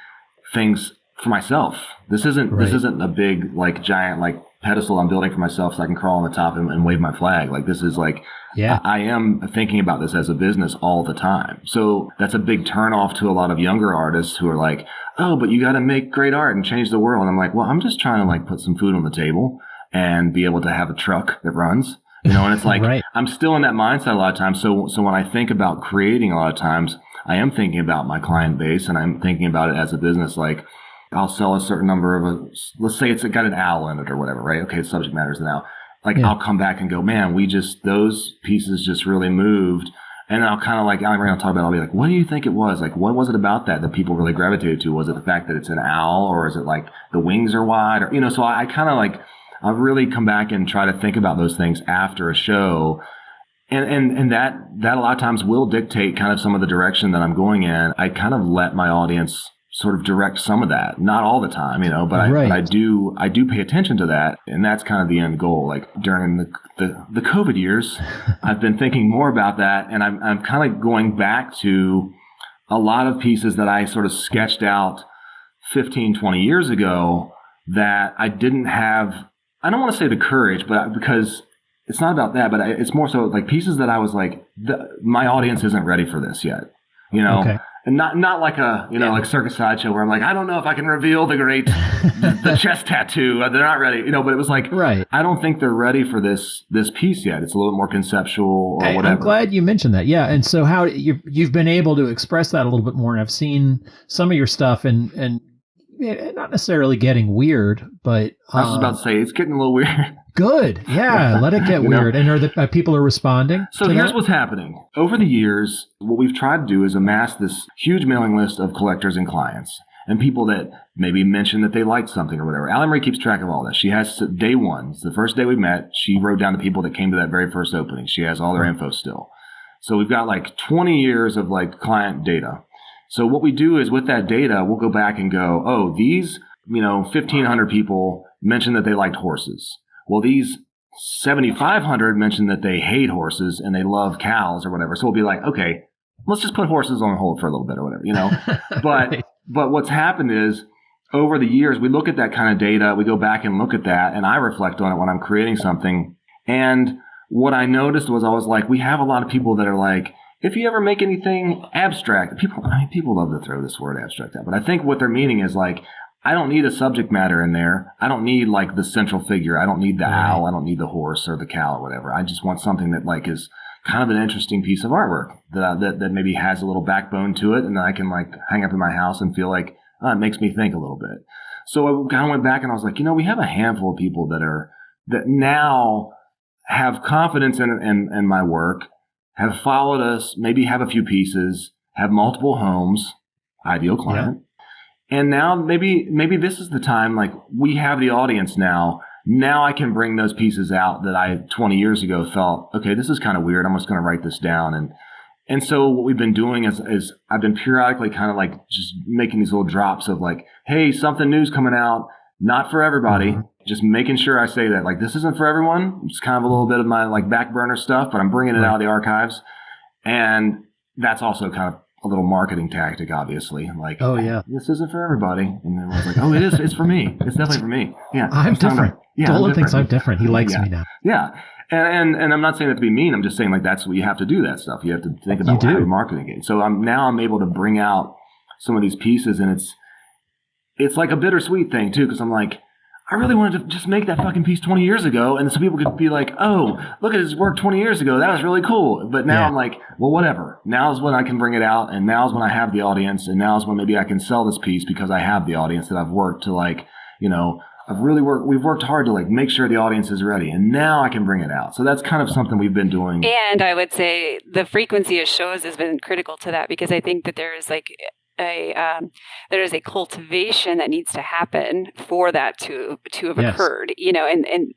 things for myself. This isn't a big, like giant, like pedestal I'm building for myself so I can crawl on the top and wave my flag. Like this is like, I am thinking about this as a business all the time. So that's a big turnoff to a lot of younger artists who are like, oh, but you got to make great art and change the world. And I'm like, well, I'm just trying to like put some food on the table and be able to have a truck that runs, you know, and it's like, Right. I'm still in that mindset a lot of times. So when I think about creating a lot of times, I am thinking about my client base and I'm thinking about it as a business. Like I'll sell a certain number of let's say it's got an owl in it or whatever, right? Okay. The subject matter is an owl. Like I'll come back and go, man, those pieces just really moved. And then I'll kind of like, I'm going to talk about it. I'll be like, what do you think it was? Like, what was it about that people really gravitated to? Was it the fact that it's an owl, or is it like the wings are wide, or, you know, so I kind of like, I've really come back and try to think about those things after a show. And that a lot of times will dictate kind of some of the direction that I'm going in. I kind of let my audience sort of direct some of that, not all the time, you know, but I do pay attention to that. And that's kind of the end goal. Like during the COVID years, I've been thinking more about that. And I'm kind of going back to a lot of pieces that I sort of sketched out 15, 20 years ago that I didn't have, I don't want to say the courage, but because it's not about that, but it's more so like pieces that I was like, my audience isn't ready for this yet, you know? Okay. And not like a, you know, like Circus Sideshow where I'm like, I don't know if I can reveal the chest tattoo. They're not ready, you know, but it was like, I don't think they're ready for this piece yet. It's a little more conceptual or whatever. I'm glad you mentioned that. Yeah. And so how you've been able to express that a little bit more. And I've seen some of your stuff and not necessarily getting weird, but I was about to say it's getting a little weird. Good. Yeah. Let it get weird. And are people responding? So here's what's happening. Over the years, what we've tried to do is amass this huge mailing list of collectors and clients and people that maybe mention that they liked something or whatever. Allie Marie keeps track of all this. She has day one. The first day we met, she wrote down the people that came to that very first opening. She has all their info still. So we've got like 20 years of like client data. So what we do is with that data, we'll go back and go, oh, these, 1,500 people mentioned that they liked horses. Well, these 7,500 mentioned that they hate horses and they love cows or whatever. So we'll be like, okay, let's just put horses on hold for a little bit or whatever, But but what's happened is over the years, we look at that kind of data, we go back and look at that, and I reflect on it when I'm creating something. And what I noticed was I was like, we have a lot of people that are like, if you ever make anything abstract, people love to throw this word abstract out, but I think what they're meaning is like, I don't need a subject matter in there. I don't need like the central figure. I don't need the owl. I don't need the horse or the cow or whatever. I just want something that like is kind of an interesting piece of artwork that maybe has a little backbone to it, and I can like hang up in my house and feel like it makes me think a little bit. So I kind of went back and I was like, we have a handful of people that now have confidence in my work, have followed us, maybe have a few pieces, have multiple homes, ideal client. Yeah. And now maybe this is the time, like we have the audience now. Now I can bring those pieces out that I 20 years ago felt, okay, this is kind of weird. I'm just going to write this down. And so what we've been doing is I've been periodically kind of like just making these little drops of like, hey, something new's coming out, not for everybody. Mm-hmm. Just making sure I say that like, this isn't for everyone. It's kind of a little bit of my like back burner stuff, but I'm bringing it out of the archives. And that's also kind of a little marketing tactic, obviously. Like, oh yeah, this isn't for everybody. And everyone's like, oh, it is. It's for me. It's definitely for me. Yeah, I'm different. Dolan thinks I'm different. He likes me now. Yeah, and I'm not saying that to be mean. I'm just saying like that's what you have to do. That stuff you have to think about how you're marketing it. So I'm able to bring out some of these pieces, and it's like a bittersweet thing too, because I'm like, I really wanted to just make that fucking piece 20 years ago, and so people could be like, oh, look at his work 20 years ago. That was really cool. But now I'm like, well, whatever. Now is when I can bring it out, and now is when I have the audience, and now is when maybe I can sell this piece because I have the audience that I've worked to like, we've worked hard to like make sure the audience is ready, and now I can bring it out. So that's kind of something we've been doing. And I would say the frequency of shows has been critical to that, because I think that there is like there is a cultivation that needs to happen for that to have occurred, and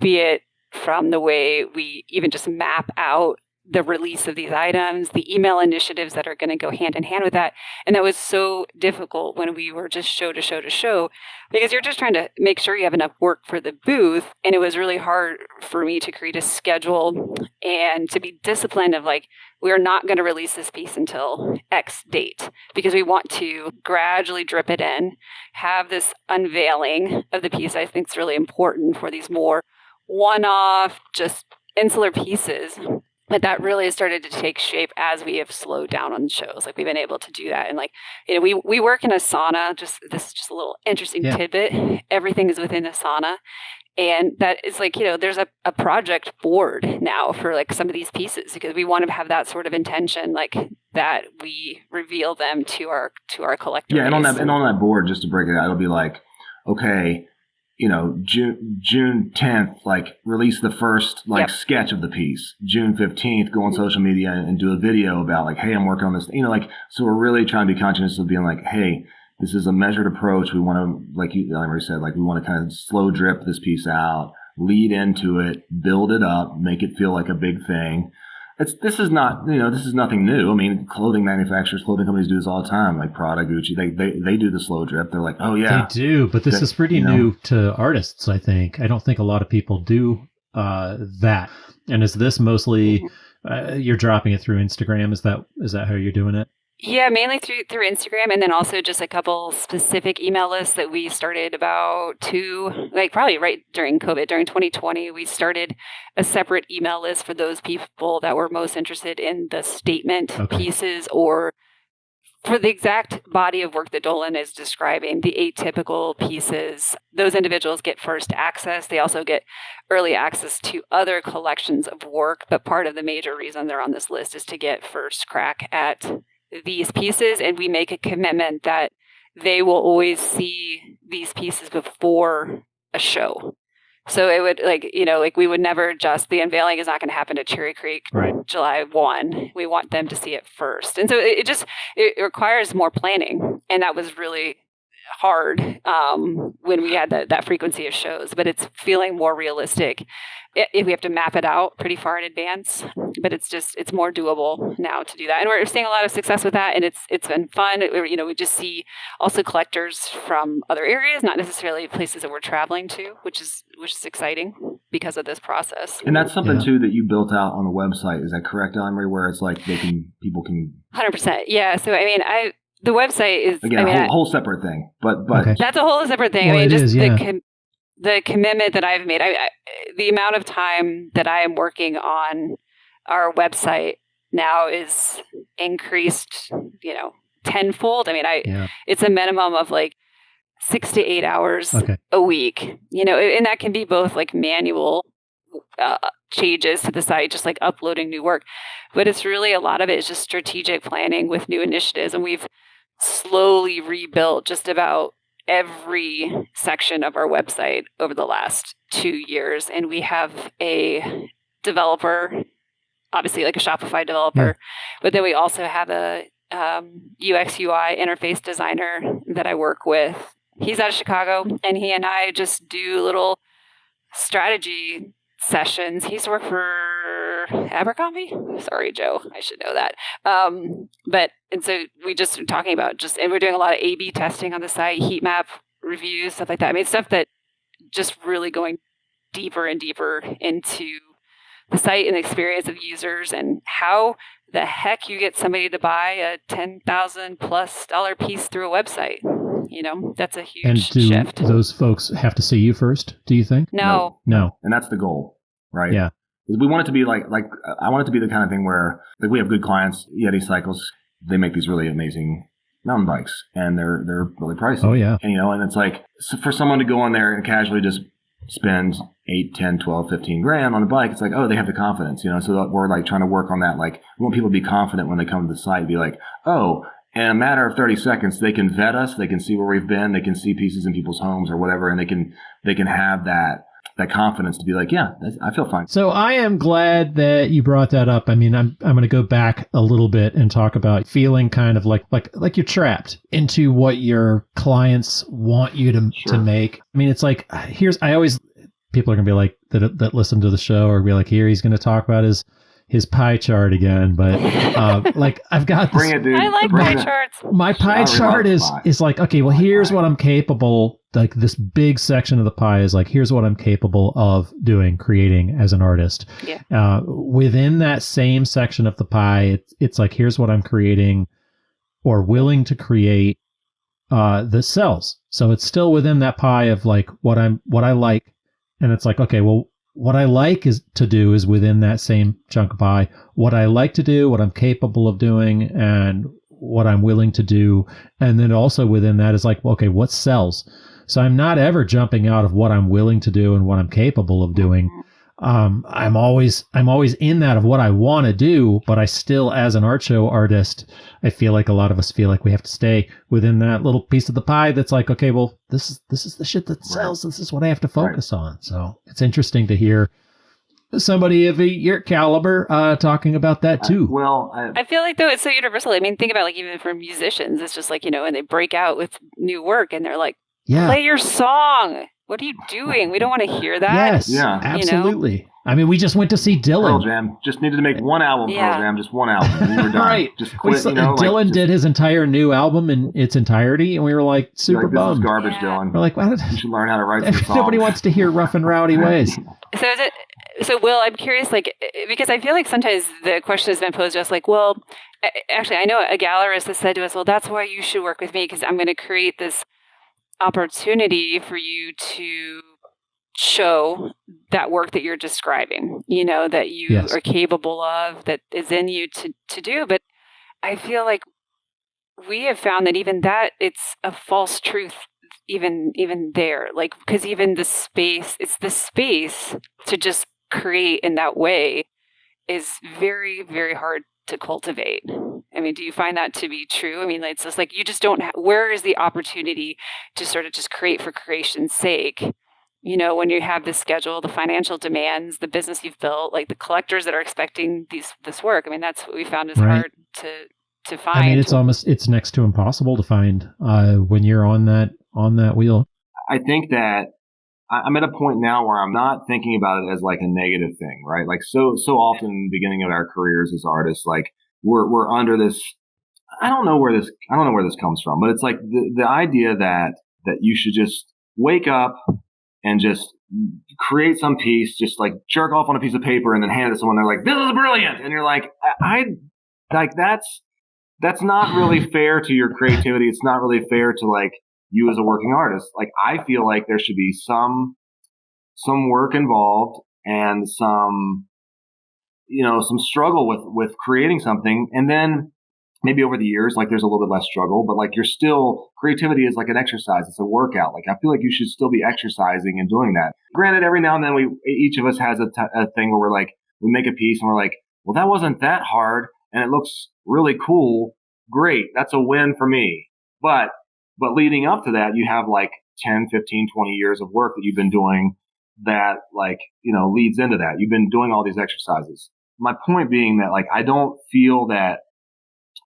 be it from the way we even just map out the release of these items, the email initiatives that are going to go hand in hand with that. And that was so difficult when we were just show to show to show, because you're just trying to make sure you have enough work for the booth. And it was really hard for me to create a schedule and to be disciplined of like, we're not going to release this piece until X date, because we want to gradually drip it in, have this unveiling of the piece. I think it's really important for these more one-off, just insular pieces. But that really has started to take shape as we have slowed down on the shows. Like we've been able to do that. And like, you know, we work in a sauna, this is just a little interesting tidbit. Everything is within a sauna. And that is like, you know, there's a project board now for like some of these pieces, because we want to have that sort of intention, like that we reveal them to our collector. Yeah. And on that board, just to break it out, it'll be like, okay, you know, June 10th, like release the first sketch of the piece. June 15th, go on social media and do a video about like, hey, I'm working on this. You know, like, so we're really trying to be conscious of being like, hey, this is a measured approach. We want to, like you already said, like we want to kind of slow drip this piece out, lead into it, build it up, make it feel like a big thing. This is nothing new. I mean, clothing manufacturers, clothing companies do this all the time, like Prada, Gucci. They do the slow drip. They're like, oh yeah, they do. But this is pretty new to artists. I think. I don't think a lot of people do that. And is this mostly you're dropping it through Instagram? Is that how you're doing it? Yeah, mainly through Instagram, and then also just a couple specific email lists that we started probably right during COVID, during 2020. We started a separate email list for those people that were most interested in the statement pieces, or for the exact body of work that Dolan is describing, the atypical pieces. Those individuals get first access. They also get early access to other collections of work, but part of the major reason they're on this list is to get first crack at these pieces, and we make a commitment that they will always see these pieces before a show. So it would we would never adjust. The unveiling is not going to happen at Cherry Creek July 1. We want them to see it first. And so it requires more planning. And that was really hard when we had that frequency of shows, but it's feeling more realistic. We have to map it out pretty far in advance, but it's more doable now to do that. And we're seeing a lot of success with that, and it's been fun. We just see also collectors from other areas, not necessarily places that we're traveling to, which is exciting because of this process. And that's something too that you built out on the website. Is that correct, Emery? Where it's like people can 100%. Yeah. So I mean, the website is again a whole separate thing, but that's a whole separate thing. Well, I mean, just the the commitment that I've made, the amount of time that I am working on our website now is increased, tenfold. I mean, it's a minimum of like 6 to 8 hours a week, and that can be both like manual changes to the site, just like uploading new work. But it's really a lot of it is just strategic planning with new initiatives. And we've slowly rebuilt just about every section of our website over the last 2 years. And we have a developer, obviously like a Shopify developer, but then we also have a UX UI interface designer that I work with. He's out of Chicago, and he and I just do little strategy sessions. He used to work for Abercrombie. Sorry, Joe, I should know that. And so we just are talking about and we're doing a lot of A/B testing on the site, heat map reviews, stuff like that. I mean, stuff that just really going deeper and deeper into the site and the experience of users, and how the heck you get somebody to buy a $10,000+ piece through a website. That's a huge shift. And do those folks have to see you first, do you think? No. And that's the goal, right? Yeah. We want it to be like I want it to be the kind of thing where like we have good clients, Yeti Cycles, they make these really amazing mountain bikes, and they're really pricey. Oh yeah. And and it's like, so for someone to go on there and casually just spend 8, 10, 12, 15 grand on a bike, it's like, oh, they have the confidence, so we're like trying to work on that. Like, we want people to be confident when they come to the site, be like, oh, in a matter of 30 seconds, they can vet us, they can see where we've been, they can see pieces in people's homes or whatever, and they can have that confidence to be like, yeah, I feel fine. So I am glad that you brought that up. I mean, I'm going to go back a little bit and talk about feeling kind of like you're trapped into what your clients want you to make. I mean, it's like, people are going to be like, that listen to the show, or be like, here, he's going to talk about his his pie chart again, but like I've got this, Bring it, dude. I like Bring pie it. charts. my pie I chart love is pie. is like, okay, well, here's what I'm capable. Like this big section of the pie is like, here's what I'm capable of doing, creating as an artist. Yeah. Within that same section of the pie, it's like, here's what I'm creating or willing to create. The cells. So it's still within that pie of like what I like, and it's like, okay, well, what I like is to do is within that same chunk of pie. What I like to do, what I'm capable of doing, and what I'm willing to do, and then also within that is like, okay, what sells? So I'm not ever jumping out of what I'm willing to do and what I'm capable of doing. I'm always in that of what I want to do, but I still, as an art show artist, I feel like a lot of us feel like we have to stay within that little piece of the pie that's like, okay, well, this is the shit that sells. This is what I have to focus on. So it's interesting to hear somebody of your caliber talking about that too. I feel like though it's so universal. I mean, think about like even for musicians, it's just like, when they break out with new work and they're like, play your song. What are you doing? We don't want to hear that. Yes, Yeah. absolutely. I mean, we just went to see Dylan. Pearl Jam just needed to make one album. Yeah. Pearl Jam, just one album. We were done. Right. Just quit. Dylan did his entire new album in its entirety, and we were like super like, this bummed. is garbage, Yeah. Dylan. We're like, You should learn how to write some songs. nobody wants to hear rough and rowdy ways. So is it? So Will, I'm curious, like, because I feel like sometimes the question has been posed to us, like, well, actually, I know a gallerist has said to us, well, that's why you should work with me because I'm going to create this opportunity for you to show that work that you're describing, that you Yes. are capable of, that is in you to do. But I feel like we have found that even that it's a false truth, even there, like, because even it's the space to just create in that way is very, very hard to cultivate. I mean, do you find that to be true? I mean, it's just like you just don't where is the opportunity to sort of just create for creation's sake? When you have this schedule, the financial demands, the business you've built, like the collectors that are expecting this work. I mean, that's what we found is Right. hard to find. I mean, it's next to impossible to find when you're on that wheel. I think that I'm at a point now where I'm not thinking about it as like a negative thing, right? Like so often in the beginning of our careers as artists, like we're under this. I don't know where this comes from, but it's like the idea that you should just wake up and just create some piece, just like jerk off on a piece of paper and then hand it to someone. They're like, "This is brilliant," and you're like, "I like that's not really fair to your creativity. It's not really fair to like you as a working artist. Like I feel like there should be some work involved and some struggle with creating something, and then maybe over the years, like there's a little bit less struggle, but like creativity is like an exercise. It's a workout. Like I feel like you should still be exercising and doing that. Granted, every now and then each of us has a thing where we're like, we make a piece and we're like, well, that wasn't that hard and it looks really cool. Great. That's a win for me. But leading up to that, you have like 10, 15, 20 years of work that you've been doing that like, leads into that. You've been doing all these exercises. My point being that like, I don't feel that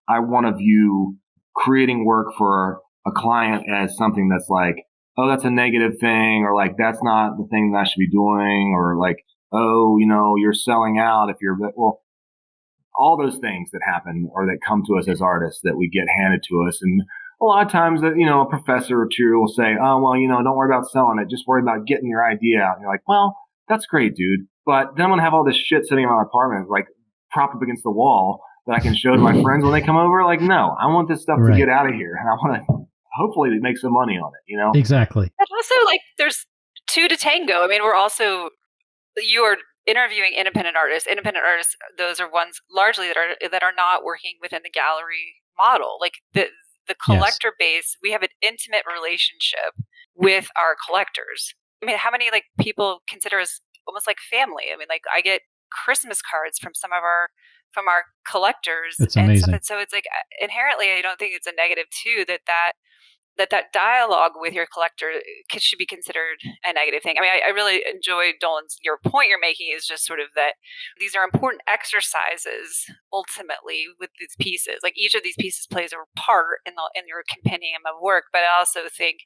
I want to view creating work for a client as something that's like, oh, that's a negative thing, or like, that's not the thing that I should be doing, or like, oh, you're selling out if you're, well, all those things that happen or that come to us as artists that we get handed to us. And a lot of times that, a professor or two will say, oh, well, don't worry about selling it. Just worry about getting your idea out. And you're like, well, that's great, dude. But then I'm going to have all this shit sitting in my apartment, like propped up against the wall that I can show to my friends when they come over. Like, no, I want this stuff to get out of here. And I want to hopefully make some money on it, Exactly. But also, like, there's two to tango. I mean, you are interviewing independent artists. Independent artists, those are ones largely that are not working within the gallery model. Like the collector base, we have an intimate relationship with our collectors. I mean, how many like people consider us almost like family? I mean, like I get Christmas cards from our collectors. It's and amazing. stuff. And so it's like inherently, I don't think it's a negative too that dialogue with your collector should be considered a negative thing. I mean, I really enjoyed your point you're making is just sort of that these are important exercises ultimately with these pieces. Like each of these pieces plays a part in your compendium of work, but I also think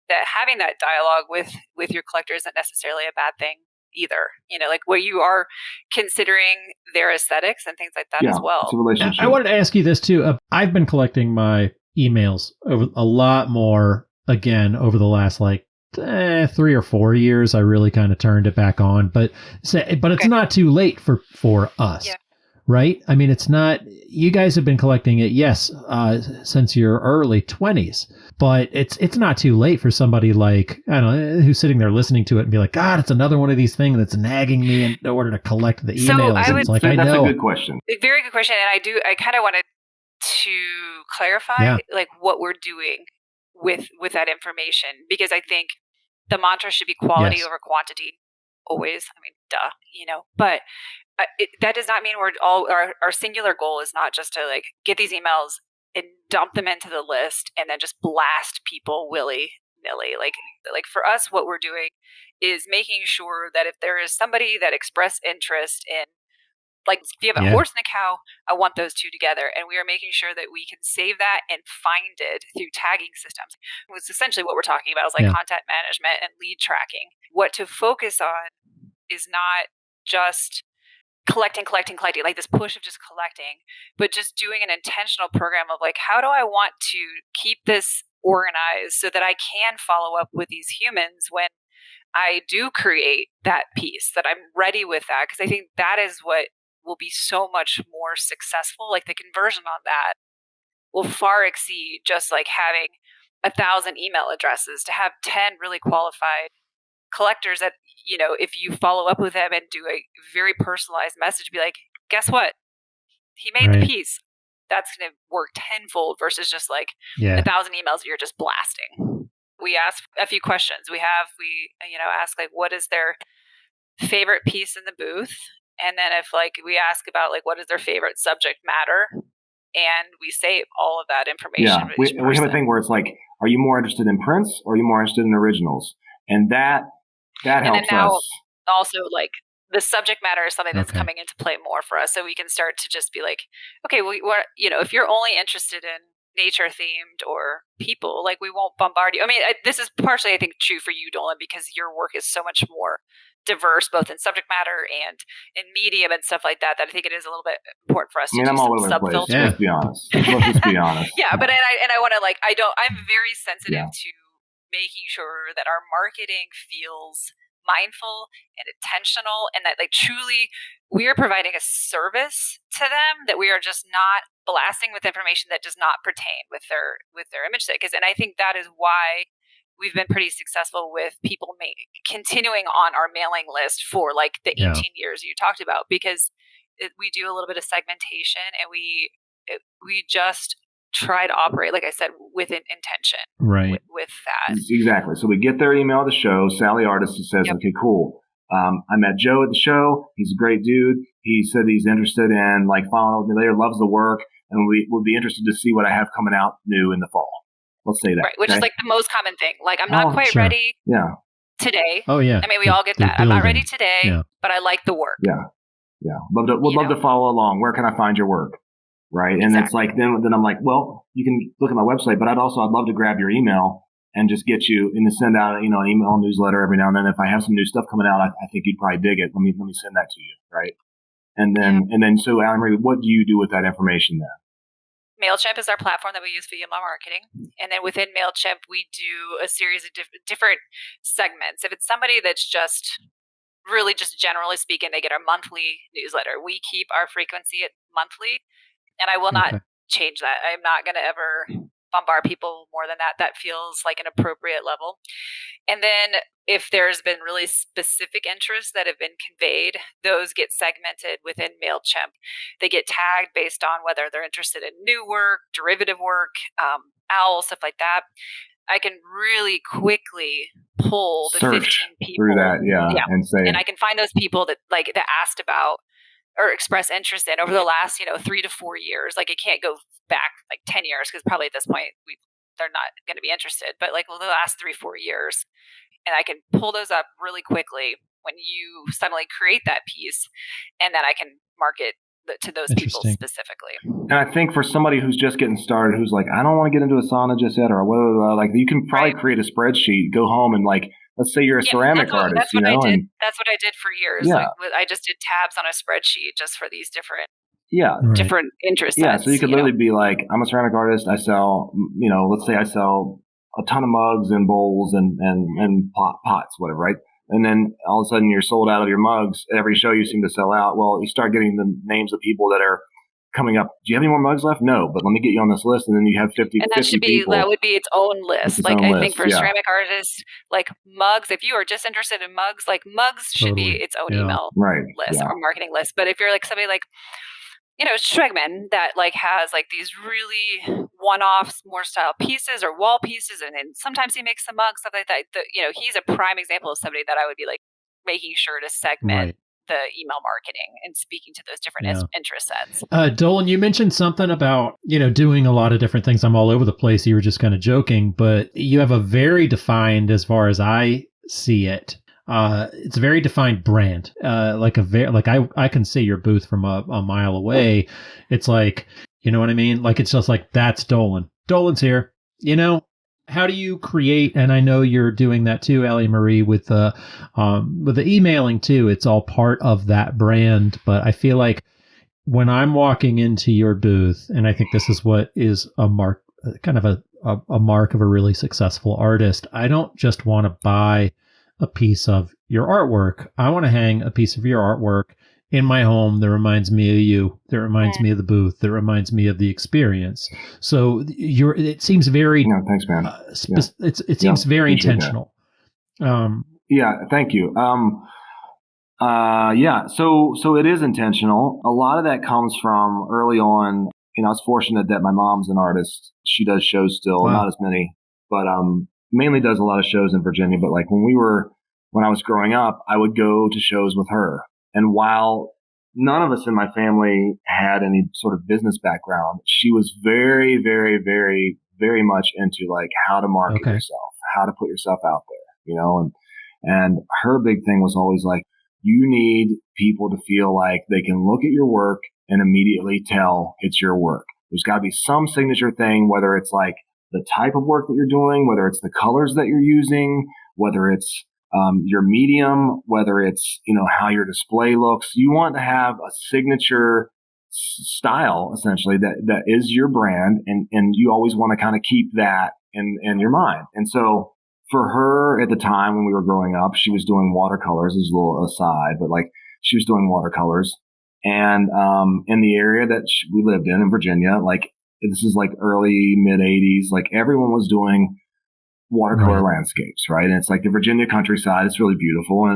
that having that dialogue with your collector isn't necessarily a bad thing either. Like where you are considering their aesthetics and things like that as well. It's a relationship. I wanted to ask you this too. I've been collecting my emails over a lot more again over the last 3 or 4 years. I really kind of turned it back on, but it's not too late for us. Yeah. Right? I mean, it's not, you guys have been collecting it, yes, since your early 20s, but it's not too late for somebody like, I don't know, who's sitting there listening to it and be like, God, it's another one of these things that's nagging me in order to collect the emails. That's a good question. Very good question. And I kind of wanted to clarify what we're doing with that information, because I think the mantra should be quality over quantity always. I mean, duh, but that does not mean we're all our singular goal is not just to get these emails and dump them into the list and then just blast people willy-nilly. Like for us, what we're doing is making sure that if there is somebody that expressed interest in, if you have a horse and a cow, I want those two together. And we are making sure that we can save that and find it through tagging systems. It's essentially what we're talking about is content management and lead tracking. What to focus on is not just collecting, like this push of just collecting, but just doing an intentional program of how do I want to keep this organized so that I can follow up with these humans when I do create that piece, that I'm ready with that. Because I think that is what will be so much more successful. The conversion on that will far exceed just having 1,000 email addresses. To have 10 really qualified collectors that, if you follow up with them and do a very personalized message, be like, guess what? He made the piece. That's going to work tenfold versus just 1,000 emails that you're just blasting. We ask a few questions. We ask what is their favorite piece in the booth? And then if we ask about what is their favorite subject matter, and we save all of that information. Yeah, we have a thing where it's are you more interested in prints or are you more interested in originals? And that helps us. Also, the subject matter is something that's coming into play more for us. So we can start to just be okay, well, if you're only interested in nature themed or people, we won't bombard you. I mean, this is partially, I think, true for you, Dolan, because your work is so much more diverse, both in subject matter and in medium and stuff like that, that I think it is a little bit important for us to do I'm some all over the place. sub-filtering. Let's be honest. Let's just be honest. Yeah, but I want to I'm very sensitive to making sure that our marketing feels mindful and intentional, and that truly we are providing a service to them, that we are just not blasting with information that does not pertain with their image set. And I think that is why we've been pretty successful with people continuing on our mailing list for the 18 years you talked about, because we do a little bit of segmentation, and we just try to operate, like I said, with an intention. Right. With that. Exactly. So we get their email at the show. Sally Artist says, okay, cool. I met Joe at the show. He's a great dude. He said he's interested in following up with Lear, loves the work, and we will be interested to see what I have coming out new in the fall. Let's say that. Right, which is the most common thing. I'm not quite ready today. Oh, yeah. I mean, we all get that. I'm not ready today, but I like the work. Yeah. Would love to follow along. Where can I find your work? Right. And it's then I'm well, you can look at my website, but I'd love to grab your email and just get you and to send out, an email newsletter every now and then. If I have some new stuff coming out, I think you'd probably dig it. Let me send that to you. Right. And then, so Anne-Marie, what do you do with that information then? MailChimp is our platform that we use for email marketing. And then within MailChimp, we do a series of different segments. If it's somebody that's just really just generally speaking, they get our monthly newsletter. We keep our frequency at monthly, and I will not change that. I'm not going to ever bombard people more than that. That feels like an appropriate level. And then if there's been really specific interests that have been conveyed, those get segmented within MailChimp. They get tagged based on whether they're interested in new work, derivative work, OWL, stuff like that. I can really quickly pull the Search 15 people through that, and I can find those people that that asked about or express interest in over the last 3 to 4 years. It can't go back 10 years, because probably at this point they're not going to be interested. But the last 3-4 years, and I can pull those up really quickly when you suddenly create that piece, and then I can market to those people specifically. And I think for somebody who's just getting started, who's I don't want to get into Asana just yet, or you can probably create a spreadsheet, go home and let's say you're a Yeah, ceramic artist, that's you what I know, did. and That's what I did for years. yeah, I just did tabs on a spreadsheet just for these yeah, Right. different interest yeah. sets. So you could literally be like, I'm a ceramic artist. I sell, you know, let's say I sell a ton of mugs and bowls and pots, whatever, right? And then all of a sudden you're sold out of your mugs. Every show you seem to sell out. Well, you start getting the names of people that are coming up. Do you have any more mugs left? No, but let me get you on this list. And then you have 50 And that should be people. that would be its own list. Its Like own I list, think for yeah. ceramic artists, like mugs, if you are just interested in mugs, like mugs should be Totally. its own Yeah. email Right. list Yeah. or marketing list. But if you're like somebody like, you know, Schwegman that like has like these really one-off more style pieces or wall pieces, and then sometimes he makes some mugs, stuff like that. You know, he's a prime example of somebody that I would be like making sure to segment Right. the email marketing and speaking to those different Yeah. interest sets. Dolan, you mentioned something about, you know, doing a lot of different things. I'm all over the place. You were just kind of joking, but you have a very defined, as far as I see it, it's a very defined brand. Like I can see your booth from a mile away. It's like, you know what I mean? Like, it's just like, that's Dolan. Dolan's here. You know, how do you create? And I know you're doing that too, Ellie Marie, with the emailing too. It's all part of that brand. But I feel like when I'm walking into your booth, and I think this is what is a mark, kind of a mark of a really successful artist. I don't just want to buy a piece of your artwork. I want to hang a piece of your artwork in my home that reminds me of you, that reminds me of the booth, that reminds me of the experience. So it seems very, No, thanks, man. it seems very intentional. Yeah, thank you. Yeah, so it is intentional. A lot of that comes from early on. You know, I was fortunate that my mom's an artist. She does shows still, Wow. not as many, but mainly does a lot of shows in Virginia. But like when I was growing up, I would go to shows with her. And while none of us in my family had any sort of business background, she was very, very, very, very much into like how to market yourself, how to put yourself out there, you know, and her big thing was always like, you need people to feel like they can look at your work and immediately tell it's your work. There's got to be some signature thing, whether it's like the type of work that you're doing, whether it's the colors that you're using, whether it's your medium, whether it's, you know, how your display looks. You want to have a signature style, essentially, that is your brand. And you always want to kind of keep that in your mind. And so for her at the time when we were growing up, she was doing watercolors, as a little aside, but like she was doing watercolors. And in the area that we lived in Virginia, like this is like early mid 80s, like everyone was doing watercolor landscapes, right? And it's like the Virginia countryside. It's really beautiful,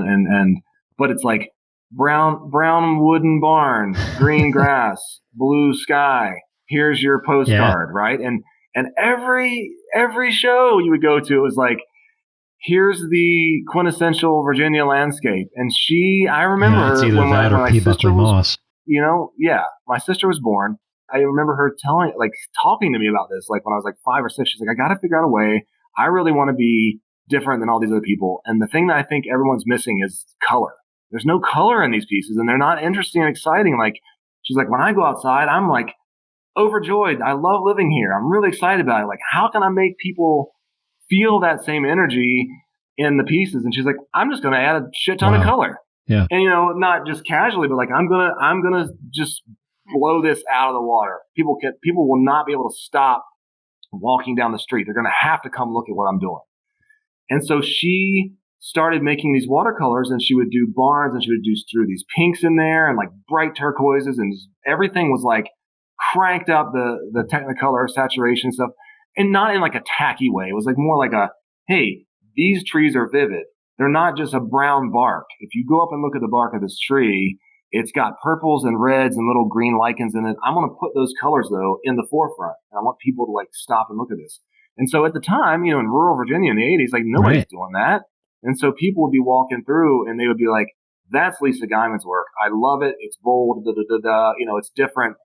but it's like brown wooden barn, green grass, blue sky. Here's your postcard, right? And every show you would go to, it was like, here's the quintessential Virginia landscape. And I remember it's either when that or my P. sister Buckley was, Moss. you know, my sister was born. I remember her talking to me about this, like when I was like 5 or 6. She's like, I got to figure out a way. I really want to be different than all these other people. And the thing that I think everyone's missing is color. There's no color in these pieces, and they're not interesting and exciting. Like, she's like, when I go outside, I'm like overjoyed. I love living here. I'm really excited about it. Like, how can I make people feel that same energy in the pieces? And she's like, I'm just going to add a shit ton of color. Yeah. And, you know, not just casually, but like, I'm going to just blow this out of the water. People will not be able to stop walking down the street. They're going to have to come look at what I'm doing. And so she started making these watercolors, and she would do barns, and she would through these pinks in there and like bright turquoises, and everything was like cranked up the Technicolor saturation stuff, and not in like a tacky way. It was like more like hey, these trees are vivid. They're not just a brown bark. If you go up and look at the bark of this tree, it's got purples and reds and little green lichens in it. I'm going to put those colors, though, in the forefront. And I want people to like stop and look at this. And so at the time, you know, in rural Virginia in the 80s, like nobody's doing that. And so people would be walking through and they would be like, that's Lisa Geiman's work. I love it. It's bold, you know, it's different.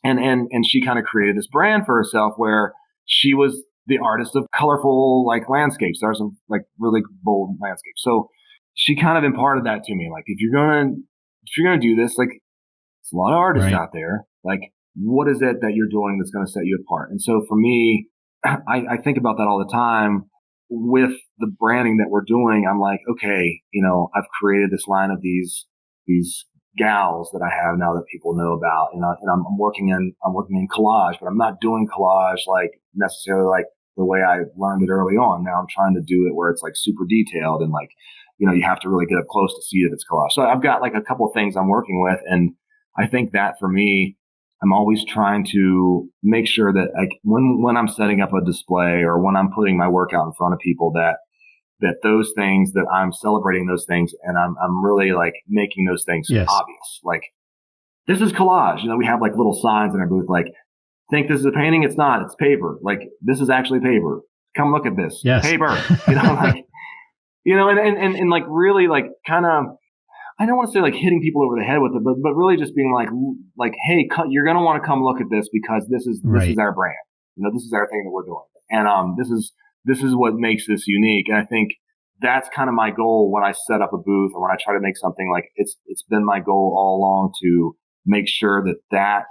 And she kind of created this brand for herself where she was the artist of colorful like landscapes. There are some like really bold landscapes. So she kind of imparted that to me. Like, if you're going to do this, like, there's a lot of artists out there. Like, what is it that you're doing that's going to set you apart? And so for me, I think about that all the time. with the branding that we're doing, I'm like, okay, I've created this line of these gals that I have now that people know about, and I'm working in collage, but I'm not doing collage like necessarily like the way I learned it early on. Now I'm trying to do it where it's like super detailed and like, you have to really get up close to see that it's collage. So I've got like a couple of things I'm working with, and I think that for me, I'm always trying to make sure that like when I'm setting up a display or when I'm putting my work out in front of people that those things, that I'm celebrating those things, and I'm really like making those things obvious. Like, this is collage. We have like little signs in our booth like, think this is a painting? It's not. It's paper. Like, this is actually paper. Come look at this. Yes. Paper. Like, and like really like kind of, I don't want to say like hitting people over the head with it, but really just being like, hey, you're going to want to come look at this because this is our brand. This is our thing that we're doing. And this is what makes this unique. And I think that's kind of my goal when I set up a booth or when I try to make something. Like, it's been my goal all along to make sure that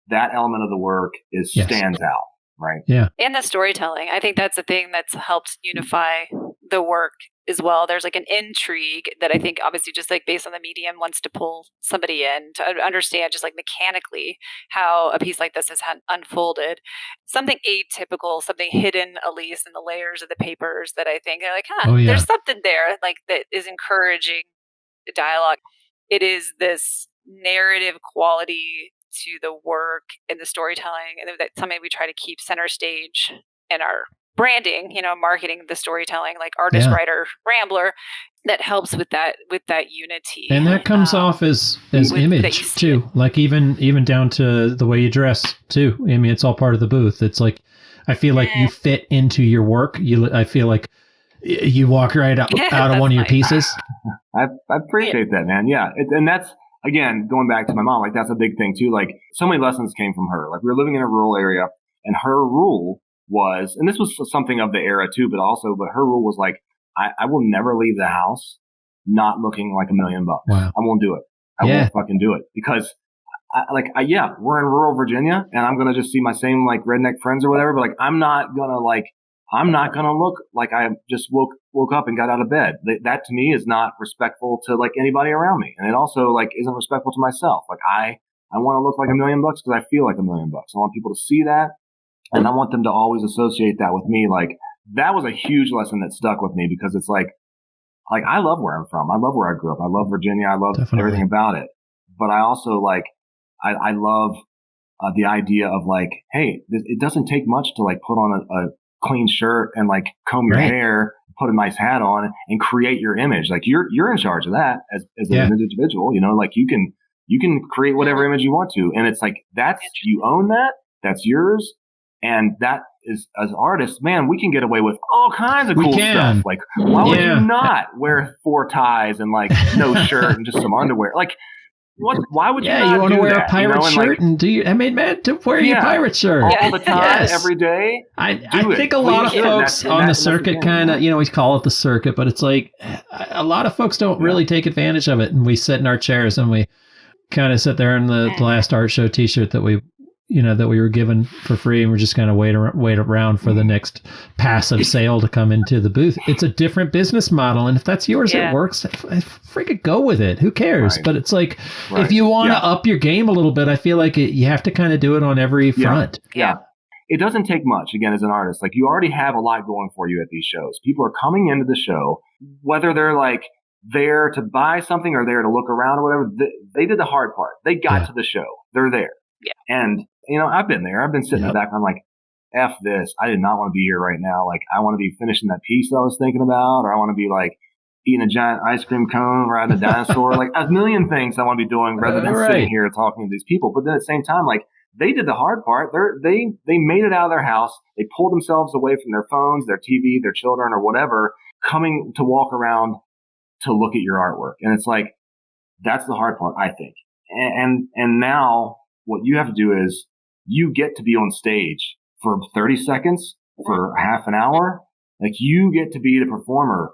element of the work stands out. Right. Yeah. And the storytelling. I think that's the thing that's helped unify the work as well. There's like an intrigue that I think obviously just like based on the medium wants to pull somebody in to understand just like mechanically how a piece like this has unfolded. Something atypical, something hidden at least in the layers of the papers that I think are like, there's something there like that is encouraging the dialogue. It is this narrative quality to the work and the storytelling, and that's something we try to keep center stage in our branding, marketing, the storytelling, like artist, writer, rambler, that helps with that unity. And that comes off as image too, like even down to the way you dress too. I mean, it's all part of the booth. It's like, I feel like you fit into your work. I feel like you walk right out of one of your pieces. I appreciate that, man. Yeah. And that's, again, going back to my mom, like that's a big thing too. Like, so many lessons came from her. Like, we were living in a rural area, and her rule was, and this was something of the era too, but her rule was like, I will never leave the house not looking like $1 million. Wow. I won't do it. I won't fucking do it because we're in rural Virginia, and I'm going to just see my same like redneck friends or whatever, but like, I'm not going to look like I just woke up and got out of bed. That to me is not respectful to like anybody around me. And it also like isn't respectful to myself. Like, I want to look like $1 million because I feel like $1 million. I want people to see that. And I want them to always associate that with me. Like, that was a huge lesson that stuck with me because it's like I love where I'm from. I love where I grew up. I love Virginia. I love everything about it. But I also like, I love the idea of like, hey, it doesn't take much to like put on a clean shirt and like comb your hair, put a nice hat on, and create your image. Like, you're in charge of that as an individual, like you can create whatever image you want to. And it's like, you own that, that's yours. And that is, as artists, man, we can get away with all kinds of cool stuff. Like, why would you not wear 4 ties and like no shirt and just some underwear? Like, what? Why would you not you want to wear that, a pirate shirt and do you? I mean, man, to wear your pirate shirt all the time, every day. I think a lot of folks on the circuit kind of, we call it the circuit, but it's like a lot of folks don't really take advantage of it, and we sit in our chairs and we kind of sit there in the last art show T-shirt that we were given for free, and we're just kind of wait around for the next passive sale to come into the booth. It's a different business model, and if that's yours, it works. Freaking go with it. Who cares? Right. But it's like, if you want to up your game a little bit, I feel like you have to kind of do it on every front. Yeah. It doesn't take much, again, as an artist. Like, you already have a lot going for you at these shows. People are coming into the show, whether they're like there to buy something or there to look around or whatever. They did the hard part. They got to the show. They're there. Yeah. And I've been there. I've been sitting in the back. I'm like, F this. I did not want to be here right now. Like, I want to be finishing that piece that I was thinking about, or I want to be like eating a giant ice cream cone, riding a dinosaur, like a million things I want to be doing rather than sitting here talking to these people. But then at the same time, like, they did the hard part. They made it out of their house. They pulled themselves away from their phones, their TV, their children, or whatever, coming to walk around to look at your artwork. And it's like, that's the hard part, I think. And now what you have to do is, you get to be on stage for 30 seconds, for half an hour. Like, you get to be the performer.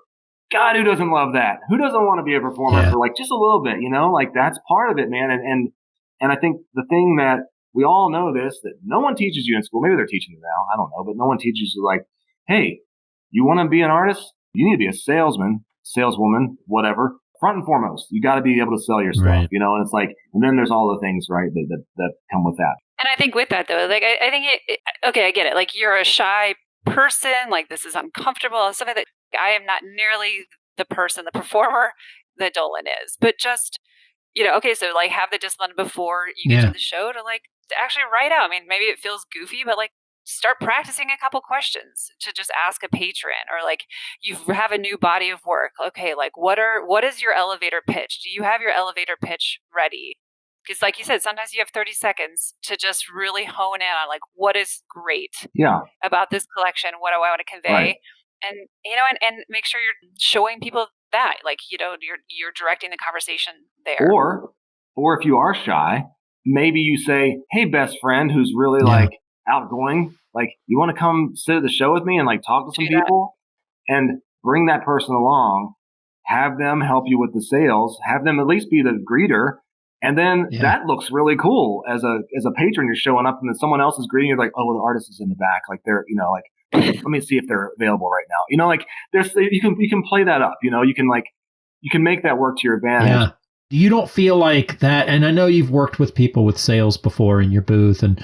God, who doesn't love that? Who doesn't want to be a performer for like just a little bit, Like, that's part of it, man. And I think the thing that we all know this, that no one teaches you in school, maybe they're teaching it now, I don't know, but no one teaches you like, hey, You want to be an artist? You need to be a salesman, saleswoman, whatever. Front and foremost, you got to be able to sell your stuff, Right. you know. And it's like, and then there's all the things, right, that come with that. And I think with that though, like I think okay, I get it. Like you're a shy person, like this is uncomfortable, something that I am not nearly the person, the performer that Dolan is. But just, okay, so like have the discipline before you get to the show to like to actually write out. I mean, maybe it feels goofy, but like start practicing a couple questions to just ask a patron, or like you have a new body of work. Okay, like what is your elevator pitch? Do you have your elevator pitch ready? Because like you said, sometimes you have 30 seconds to just really hone in on like what is great about this collection. What do I want to convey? Right. And and make sure you're showing people that, like, you're directing the conversation there. Or if you are shy, maybe you say, "Hey, best friend, who's really like outgoing, like you want to come sit at the show with me and like talk to some people, and bring that person along, have them help you with the sales, have them at least be the greeter." And then that looks really cool as a patron. You're showing up and then someone else is greeting you, like, "Oh, well, the artist is in the back. Like they're, like, let me see if they're available right now." Like you can play that up. You can make that work to your advantage. Yeah. You don't feel like that, and I know you've worked with people with sales before in your booth, and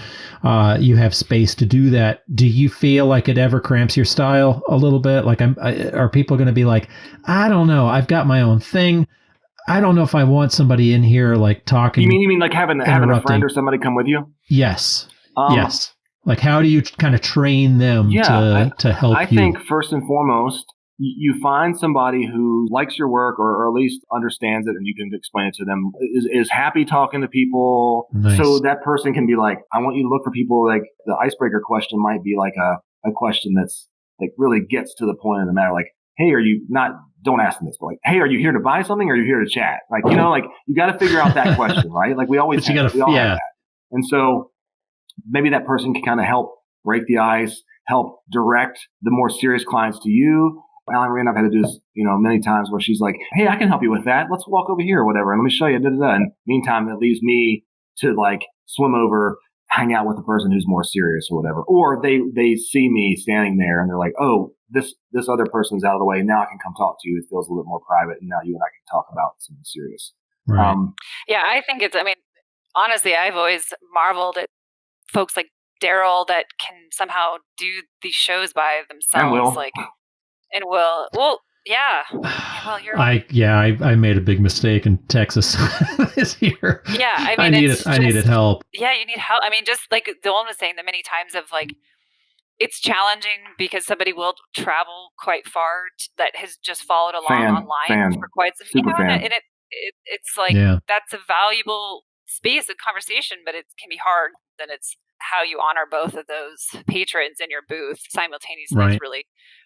you have space to do that. Do you feel like it ever cramps your style a little bit? Like, are people going to be like, "I don't know, I've got my own thing. I don't know if I want somebody in here like talking." You mean like having a friend or somebody come with you? Yes. Yes. Like, how do you kind of train them to help you? I think first and foremost, you find somebody who likes your work or at least understands it, and you can explain it to them, is happy talking to people. Nice. So that person can be like, I want you to look for people. Like the icebreaker question might be like a question that's like really gets to the point of the matter. Like, "Hey, don't ask them this, but like, hey, are you here to buy something or are you here to chat?" Like, like you got to figure out that question, right? Like we always have, we all have that. And so maybe that person can kind of help break the ice, help direct the more serious clients to you. Alan and I've had to do this, many times where she's like, "Hey, I can help you with that. Let's walk over here or whatever. And let me show you." And meantime, it leaves me to like swim over, hang out with the person who's more serious or whatever. Or they see me standing there and they're like, "Oh, this other person's out of the way. Now I can come talk to you. It feels a little bit more private. And now you and I can talk about something serious." Right. I think honestly, I've always marveled at folks like Daryl that can somehow do these shows by themselves. And will. Well, yeah. Well, I made a big mistake in Texas this year. Yeah, I needed help. Yeah, you need help. I mean, just like Dolan was saying, the many times of like, it's challenging because somebody will travel quite far that has just followed along online for quite some time. And it's like that's a valuable space of conversation, but it can be hard. Then it's how you honor both of those patrons in your booth simultaneously. It's really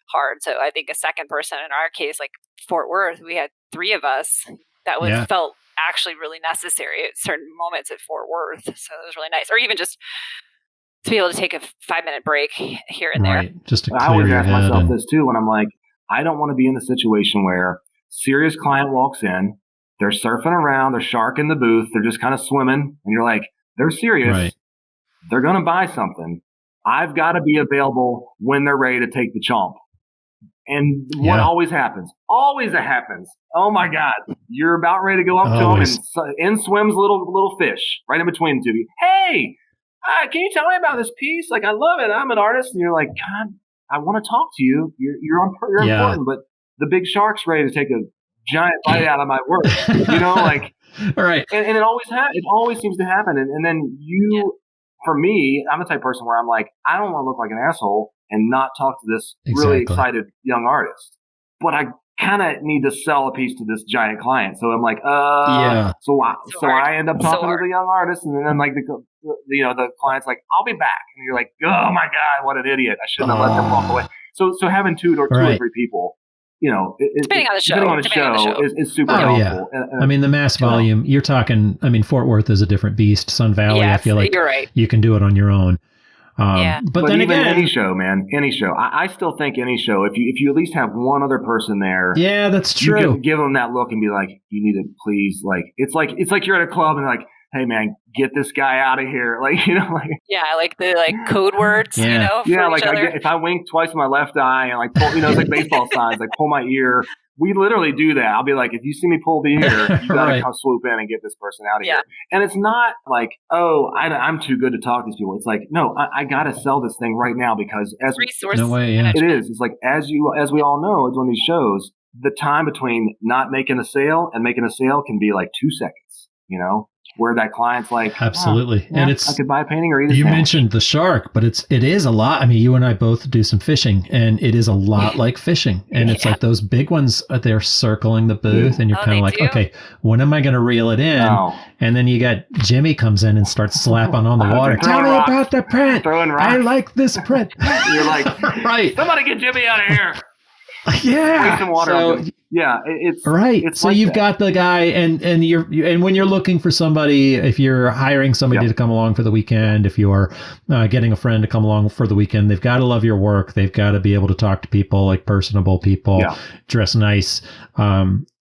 hard. So I think a second person, in our case, like Fort Worth, we had 3 of us. That felt actually really necessary at certain moments at Fort Worth. So it was really nice. Or even just to be able to take a 5-minute break here and there. Just to clear I always your ask head myself this too when I'm like, I don't want to be in the situation where serious client walks in, they're surfing around, they're sharking the booth, they're just kind of swimming, and you're like, they're serious. Right. They're going to buy something. I've got to be available when they're ready to take the chomp. And what always happens? Always it happens. Oh my God. You're about ready to go up to them, and in swims little fish right in between the two of you. "Hey, can you tell me about this piece? Like, I love it. I'm an artist." And you're like, "God, I want to talk to you. You're important, but the big shark's ready to take a giant bite out of my work." Like, all right. And it always seems to happen. And then for me, I'm the type of person where I'm like, I don't want to look like an asshole and not talk to this really excited young artist. But I kind of need to sell a piece to this giant client. So I'm like, So I end up talking to the young artist, and then like the client's like, "I'll be back," and you're like, "Oh my God, what an idiot! I shouldn't have let them walk away." So having two or 3 people, depending on the show, is super helpful. Yeah. I mean, the mass volume, you're talking, Fort Worth is a different beast. Sun Valley, I feel like you're right. You can do it on your own. But then even again, any show, man, any show. I still think any show, if you at least have one other person there. Yeah, that's true. You can give them that look and be like, "You need to please," like, it's like you're at a club and like, hey man, get this guy out of here. Like, you know, like, Yeah, like the code words, Yeah. you know, for yeah, each like other. if I wink twice with my left eye and like pull, you know, it's like baseball signs, like pull my ear. We literally do that. I'll be like, if you see me pull the ear, you gotta Right. come swoop in and get this person out of Yeah. here. And it's not like, oh, I'm too good to talk to these people. It's like, no, I gotta sell this thing right now because as Resource No way, yeah. management. it is, it's like as we all know, it's on these shows, the time between not making a sale and making a sale can be like 2 seconds. You know, where that client's like, Absolutely. yeah, And I could buy a painting or eat a you sandwich. mentioned the shark, but it is a lot. I mean, you and I both do some fishing, and it is a lot like fishing. And it's like those big ones, they're circling the booth, and you're Oh, kind they of like, do. okay, when am I going to reel it in? Oh. And then you got Jimmy comes in and starts slapping on the water. Throwing Tell me rocks. about the print. Throwing I rocks. like this print. You're like, Right. somebody get Jimmy out of here. Yeah. Waste some water. So, yeah, it's right. It's So like you've that. got the guy, and when you're looking for somebody, if you're hiring somebody Yeah. to come along for the weekend, if you're getting a friend to come along for the weekend, they've got to love your work. They've got to be able to talk to people, like personable people, Yeah. dress nice,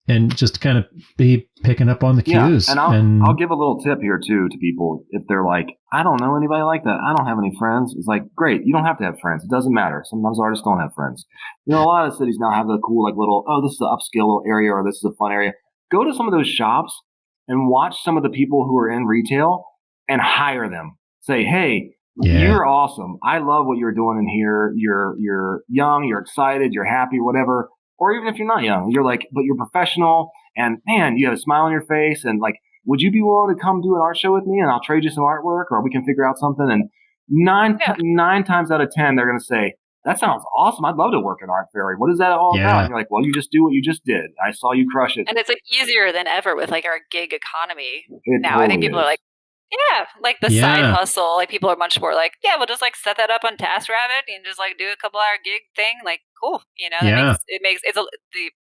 and just kind of be picking up on the cues. Yeah, and I'll give a little tip here too to people if they're like, I don't know anybody like that. I don't have any friends. It's like, great, you don't have to have friends. It doesn't matter. Sometimes artists don't have friends. You know, a lot of cities now have the cool like little, oh, this is an upscale area or this is a fun area. Go to some of those shops and watch some of the people who are in retail and hire them. Say, hey, you're awesome. I love what you're doing in here. You're young, you're excited, you're happy, whatever. Or even if you're not young, you're like, but you're professional and man, you have a smile on your face and like, would you be willing to come do an art show with me and I'll trade you some artwork or we can figure out something? And nine times out of 10, they're going to say, that sounds awesome. I'd love to work in Art Fairy. What is that all about? And you're like, well, you just do what you just did. I saw you crush it. And it's like easier than ever with like our gig economy It now. I think totally people is. are like, yeah, like the side hustle. Like people are much more like, yeah, we'll just like set that up on TaskRabbit and just like do a couple hour gig thing. Like, cool, you know. It makes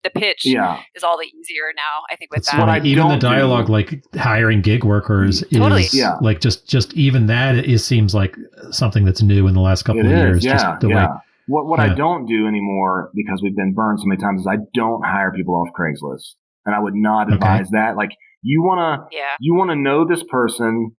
the pitch is all the easier now. I think with That's that. funny. Even the dialogue, like hiring gig workers, is like just even that seems like something that's new in the last couple of years. Yeah, just the way. What I don't do anymore because we've been burned so many times is I don't hire people off Craigslist, and I would not advise that. Like you wanna know this person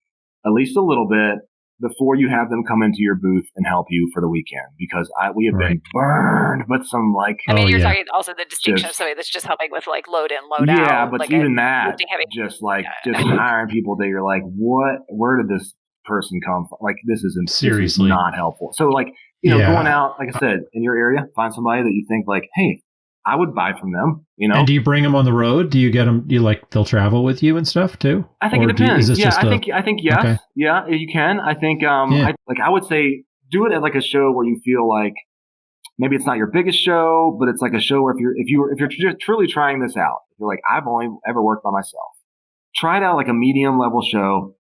at least a little bit before you have them come into your booth and help you for the weekend because we have been burned with some like. I mean, you're talking also the distinction of somebody that's just helping with like load in, load out. Yeah, but like even that, just hiring people that you're like, what? Where did this person come from? Like this is seriously not helpful. So like going out, like I said, in your area, find somebody that you think like, hey, I would buy from them. You know. And do you bring them on the road? Do you get them? Do you like they'll travel with you and stuff too? I think it depends. I think yes. Okay. Yeah, you can. I think I would say do it at like a show where you feel like maybe it's not your biggest show, but it's like a show where if you're truly trying this out, if you're like I've only ever worked by myself. Try it out like a medium level show.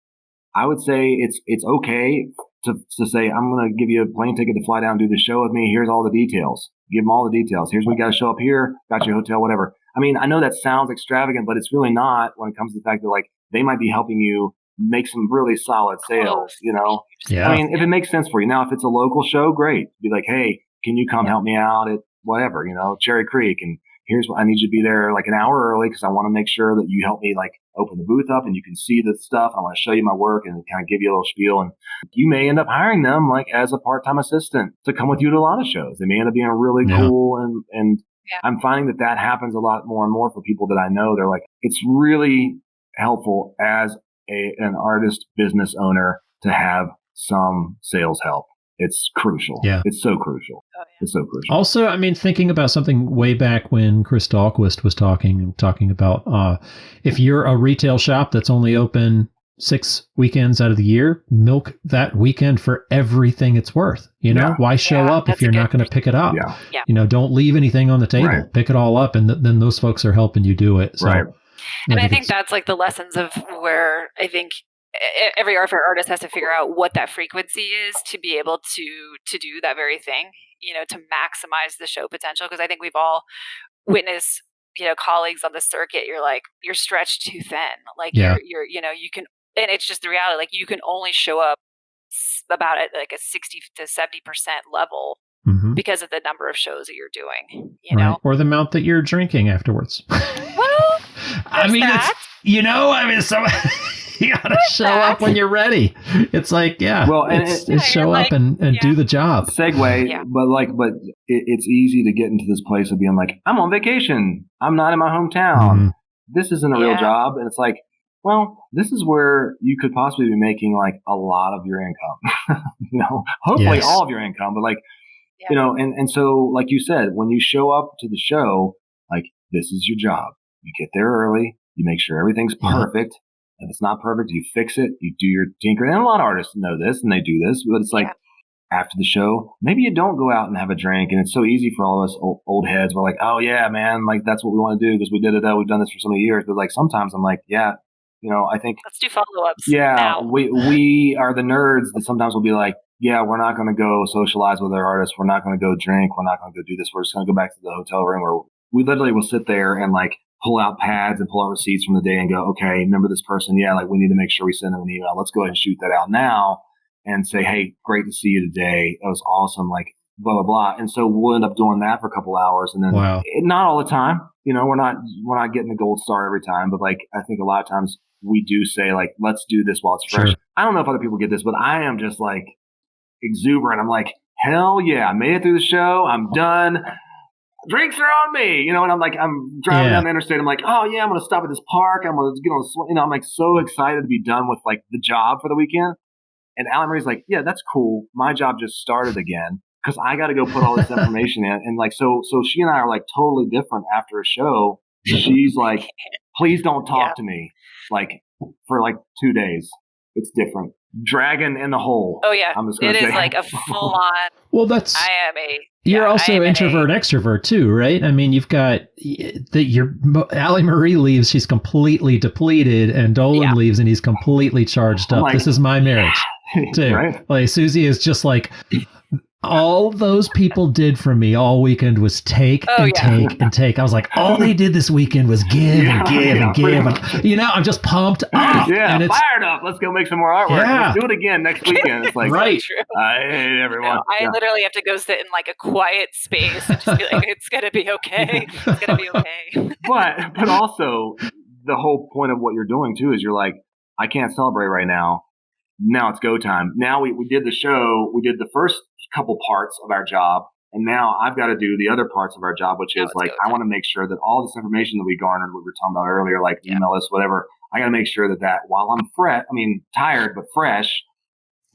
I would say it's okay to say I'm going to give you a plane ticket to fly down and do the show with me. Here's all the details. Give them all the details. Here's when you got to show up here. Got your hotel, whatever. I mean, I know that sounds extravagant, but it's really not when it comes to the fact that like they might be helping you make some really solid sales. You know. Yeah. I mean, if it makes sense for you. Now, if it's a local show, great. Be like, hey, can you come help me out at whatever, Cherry Creek, and here's what I need you to be there like an hour early because I want to make sure that you help me like open the booth up and you can see the stuff. I want to show you my work and kind of give you a little spiel. And you may end up hiring them like as a part-time assistant to come with you to a lot of shows. They may end up being really cool. And I'm finding that happens a lot more and more for people that I know. They're like, it's really helpful as an artist business owner to have some sales help. It's crucial. Yeah. It's so crucial. Oh, yeah. It's so crucial. Also, I mean, thinking about something way back when Chris Dahlquist was talking about if you're a retail shop that's only open 6 weekends out of the year, milk that weekend for everything it's worth. Why show up if you're not going to pick it up? Yeah. Don't leave anything on the table. Right. Pick it all up, and then those folks are helping you do it. So, right. And I think that's like the lessons of where I think every art fair artist has to figure out what that frequency is to be able to do that very thing, to maximize the show potential. Because I think we've all witnessed, colleagues on the circuit. You're like, you're stretched too thin. Like you're, you can, and it's just the reality. Like you can only show up about at like a 60 to 70% level because of the number of shows that you're doing, or the amount that you're drinking afterwards. Well, I mean, that. it's, some. You gotta show up when you're ready. It's like, Well, and it's show up and do the job. Segue, Yeah. but it's easy to get into this place of being like, I'm on vacation. I'm not in my hometown. Mhm. This isn't a real job. And it's like, well, this is where you could possibly be making like a lot of your income, hopefully all of your income, but like, and so like you said, when you show up to the show, like this is your job. You get there early, you make sure everything's perfect. If it's not perfect, you fix it, you do your tinkering. And a lot of artists know this and they do this, but it's like after the show, maybe you don't go out and have a drink. And it's so easy for all of us old heads. We're like, oh yeah, man, like that's what we want to do because we did it. We've done this for so many years. But like sometimes I'm like, I think Let's do follow-ups. yeah, now. we are the nerds that sometimes will be like, yeah, we're not going to go socialize with our artists. We're not going to go drink. We're not going to go do this. We're just going to go back to the hotel room where we literally will sit there and like pull out pads and pull out receipts from the day and go, okay, remember this person? Yeah, like we need to make sure we send them an email. Let's go ahead and shoot that out now and say, hey, great to see you today. It was awesome. Like blah, blah, blah. And so we'll end up doing that for a couple hours. And then not all the time, we're not getting the gold star every time, but like, I think a lot of times we do say like, let's do this while it's fresh. Sure. I don't know if other people get this, but I am just like exuberant. I'm like, hell yeah, I made it through the show. I'm done. Drinks are on me, and I'm like, I'm driving down the interstate. I'm like, oh yeah, I'm going to stop at this park. I'm going to get on, I'm like so excited to be done with like the job for the weekend. And Allie Marie's like, yeah, that's cool. My job just started again because I got to go put all this information in. And like, so she and I are like totally different after a show. She's like, please don't talk to me like for like 2 days. It's different. Dragon in the hole. Oh yeah, I'm just gonna it say. is like a full on. Well, that's. You're also introvert, extrovert too, right? I mean, you've got Allie Marie leaves, she's completely depleted, and Dolan leaves, and he's completely charged up. Like, this is my marriage, too. Right? Like Susie is just like. All those people did for me all weekend was take and take. I was like, all they did this weekend was give and give and give. And, I'm just pumped up. Yeah, and fired up. Let's go make some more artwork. Yeah. Let's do it again next weekend. It's like, right. I hate everyone. I literally have to go sit in like a quiet space and just be like, it's going to be okay. It's going to be okay. But also, the whole point of what you're doing, too, is you're like, I can't celebrate right now. Now it's go time. Now we did the show. We did the first couple parts of our job. And now I've got to do the other parts of our job, which is like, I want to make sure that all this information that we garnered, what we were talking about earlier, like email list, whatever, I got to make sure that while I'm tired, but fresh,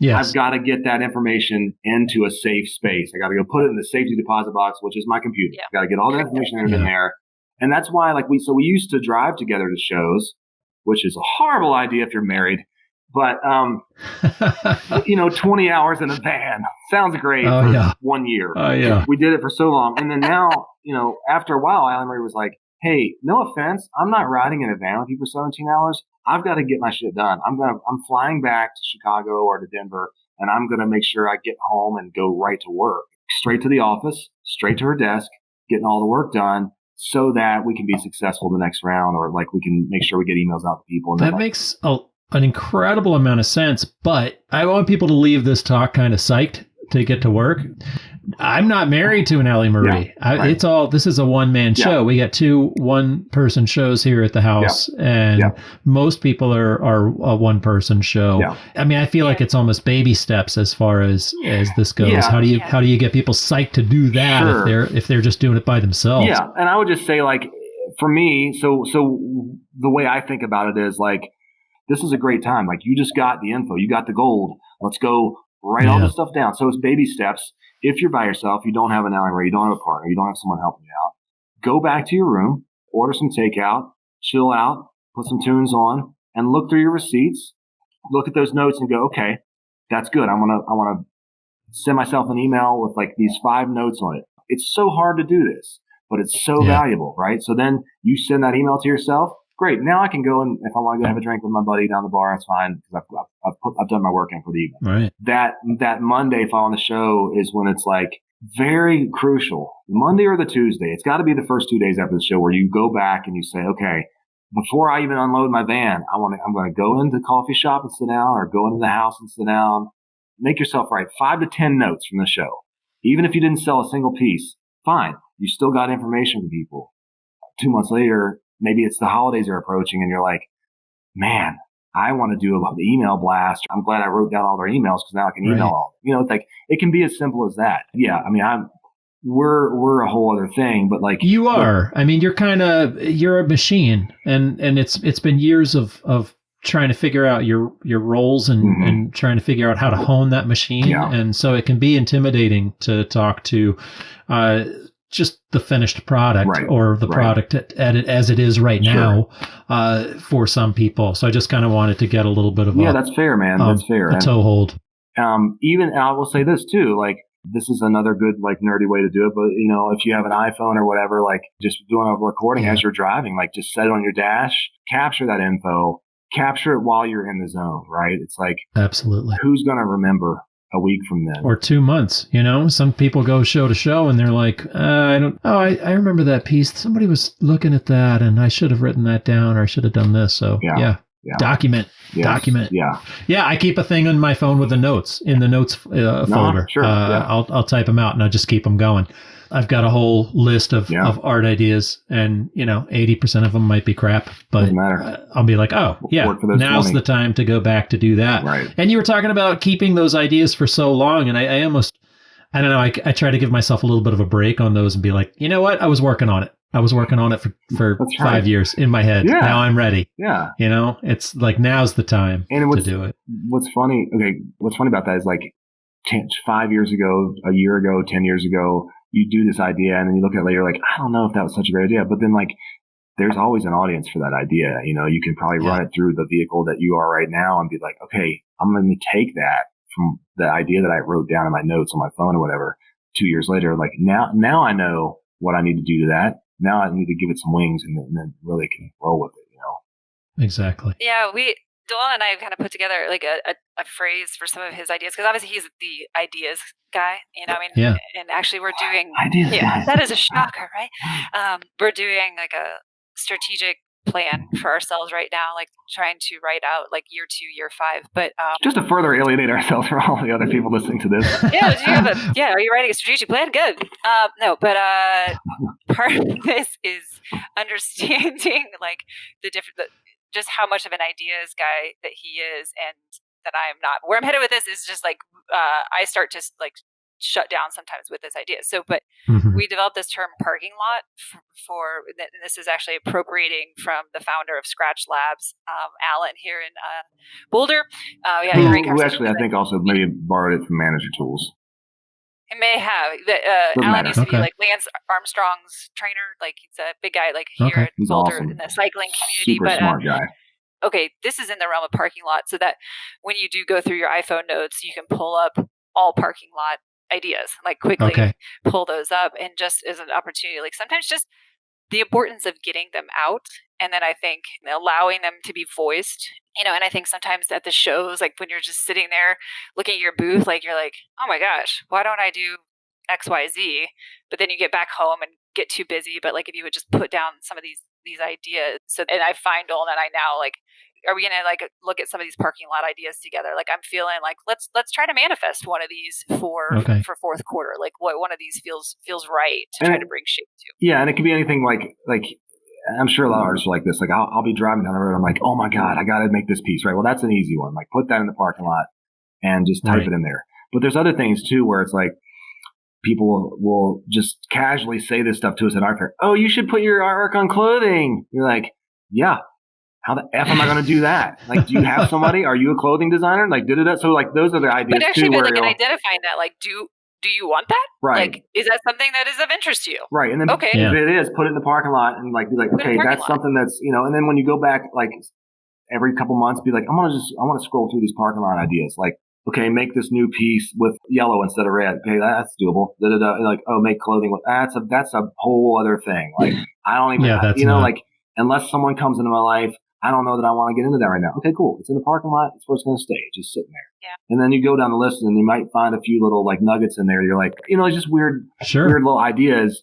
I've got to get that information into a safe space. I got to go put it in the safety deposit box, which is my computer. I got to get all that information entered in there. And that's why we used to drive together to shows, which is a horrible idea if you're married. But, 20 hours in a van sounds great for 1 year. Oh, yeah. We did it for so long. And then now, after a while, Allie Marie was like, hey, no offense. I'm not riding in a van with you for 17 hours. I've got to get my shit done. I'm flying back to Chicago or to Denver, and I'm going to make sure I get home and go right to work, straight to the office, straight to her desk, getting all the work done so that we can be successful the next round, or like we can make sure we get emails out to people. And that makes an incredible amount of sense, but I want people to leave this talk kind of psyched to get to work. I'm not married to an Allie Marie. This is a one-man show. We got 2 one-person shows here at the house, and most people are a one-person show. I mean, I feel like it's almost baby steps as far as this goes. How do you get people psyched to do that if they're just doing it by themselves? Yeah, and I would just say, like, for me, so the way I think about it is like, this is a great time. Like, you just got the info, you got the gold. Let's go write all this stuff down. So it's baby steps. If you're by yourself, you don't have an Allie Marie, you don't have a partner, you don't have someone helping you out, go back to your room, order some takeout, chill out, put some tunes on, and look through your receipts, look at those notes and go, okay, that's good. I want to send myself an email with like these 5 notes on it. It's so hard to do this, but it's so valuable, right? So then you send that email to yourself. Great. Now I can go, and if I want to go have a drink with my buddy down the bar, it's fine because I've done my work in for the evening. Right. That Monday following the show is when it's like very crucial. Monday or the Tuesday. It's got to be the first 2 days after the show where you go back and you say, okay, before I even unload my van, I'm going to go into the coffee shop and sit down, or go into the house and sit down. Make yourself write 5 to 10 notes from the show. Even if you didn't sell a single piece, fine. You still got information from people. 2 months later, maybe it's the holidays are approaching and you're like, man, I want to do the email blast. I'm glad I wrote down all their emails because now I can email Right. all. It's like it can be as simple as that. Yeah, I mean, we're a whole other thing, but like You are. I mean, you're a machine, and it's been years of trying to figure out your roles and trying to figure out how to hone that machine. Yeah. And so it can be intimidating to talk to just the finished product Right. or the Right. product at it as it is right Sure. now for some people. So I just kind of wanted to get a little bit of Yeah, that's fair, man. That's fair. a toehold. And I will say this too, like this is another good like nerdy way to do it. But if you have an iPhone or whatever, like just doing a recording as you're driving, like just set it on your dash, capture that info, capture it while you're in the zone, right? It's like, Absolutely. who's going to remember a week from then? Or 2 months, some people go show to show and they're like, I remember that piece. Somebody was looking at that and I should have written that down or I should have done this. So Yeah. document. Yes. Document. Yeah. Yeah, I keep a thing on my phone with the notes in the notes folder. Sure. Yeah. I'll type them out and I'll just keep them going. I've got a whole list of art ideas, and 80% of them might be crap, but Doesn't matter. I'll be like, oh yeah, Work for those now's 20. the time to go back to do that. Right. And you were talking about keeping those ideas for so long, and I almost, I don't know, I try to give myself a little bit of a break on those and be like, you know what, I was working on it for That's 5 right. years in my head. Yeah. Now I'm ready. Yeah. It's like now's the time to do it. What's funny about that is like 5 years ago, a year ago, 10 years ago, you do this idea and then you look at it later like, I don't know if that was such a great idea. But then like there's always an audience for that idea. You can probably run it through the vehicle that you are right now and be like, okay, I'm going to take that from the idea that I wrote down in my notes on my phone or whatever 2 years later. Like now I know what I need to do to that. Now I need to give it some wings and then really can roll with it, Exactly. Yeah, Dolan and I kind of put together like a phrase for some of his ideas because obviously he's the ideas guy, Yeah. and actually we're doing Ideas guy. that is a shocker, right? We're doing like a strategic plan for ourselves right now, like trying to write out like year 2, year 5, but just to further alienate ourselves from all the other people listening to this. yeah, do you have are you writing a strategic plan? Good. No, but part of this is understanding like just how much of an ideas guy that he is and that I am not. Where I'm headed with this is just like I start to like shut down sometimes with this idea. So, but we developed this term parking lot for and this is actually appropriating from the founder of Scratch Labs, Alan here in Boulder. Who actually I think also maybe borrowed it from Manager Tools. It may have. Alan used to be like Lance Armstrong's trainer. Like he's a big guy, like here at He's Boulder awesome. in the cycling community. Super smart guy. Okay, this is in the realm of parking lot, so that when you do go through your iPhone notes, you can pull up all parking lot ideas, like quickly pull those up, and just as an opportunity, like sometimes just the importance of getting them out. And then I think allowing them to be voiced, and I think sometimes at the shows, like when you're just sitting there looking at your booth, like you're like, oh my gosh, why don't I do X, Y, Z? But then you get back home and get too busy. But like if you would just put down some of these ideas. So, and I find Dolan and I now like, are we going to like look at some of these parking lot ideas together? Like I'm feeling like let's try to manifest one of these for fourth quarter. Like what one of these feels right to try to bring shape to. Yeah, and it can be anything like I'm sure a lot of artists are like this. Like I'll be driving down the road. I'm like, oh my God, I got to make this piece, right? Well, that's an easy one. Like put that in the parking lot and just type it in there. But there's other things too where it's like people will just casually say this stuff to us at art fair. Oh, you should put your artwork on clothing. You're like, yeah. How the F am I going to do that? Like, do you have somebody? Are you a clothing designer? Like, so like those are the ideas but actually, too. But like in identifying that, like, do you want that? Right. Like, is that something that is of interest to you? Right. And then if it is, put it in the parking lot and like be like, okay, that's something that's and then when you go back like every couple months, be like, I want to scroll through these parking lot ideas. Like, okay, make this new piece with yellow instead of red. Okay, that's doable. Like, oh, make clothing with that's a whole other thing. Like, I don't even like unless someone comes into my life. I don't know that I want to get into that right now. Okay, cool. It's in the parking lot. It's where it's going to stay. Just sitting there. Yeah. And then you go down the list and you might find a few little like nuggets in there. You're like, it's just weird little ideas,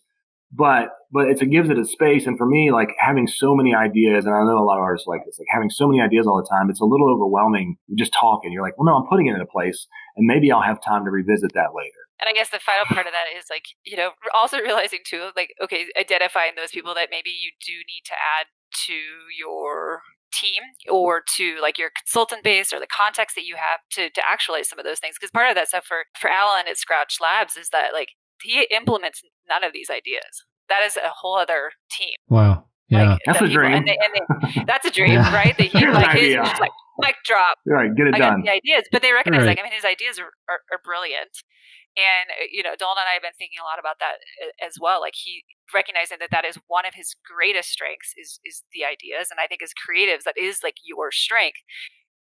but it gives it a space. And for me, like having so many ideas, and I know a lot of artists like this, like having so many ideas all the time, it's a little overwhelming just talking. You're like, well, no, I'm putting it in a place and maybe I'll have time to revisit that later. And I guess the final part of that is like, also realizing too, like, okay, identifying those people that maybe you do need to add to your team or to like your consultant base or the context that you have to actualize some of those things. Because part of that stuff for Alan at Scratch Labs is that like he implements none of these ideas. That is a whole other team. Wow. Yeah. Like, That's a dream. And that's a dream, right? That he like his just like mic drop. Right, get it I done. got the ideas, but they recognize Right. like, I mean, his ideas are brilliant. And, Dolan and I have been thinking a lot about that as well. Like he recognizing that is one of his greatest strengths is the ideas. And I think as creatives, that is like your strength.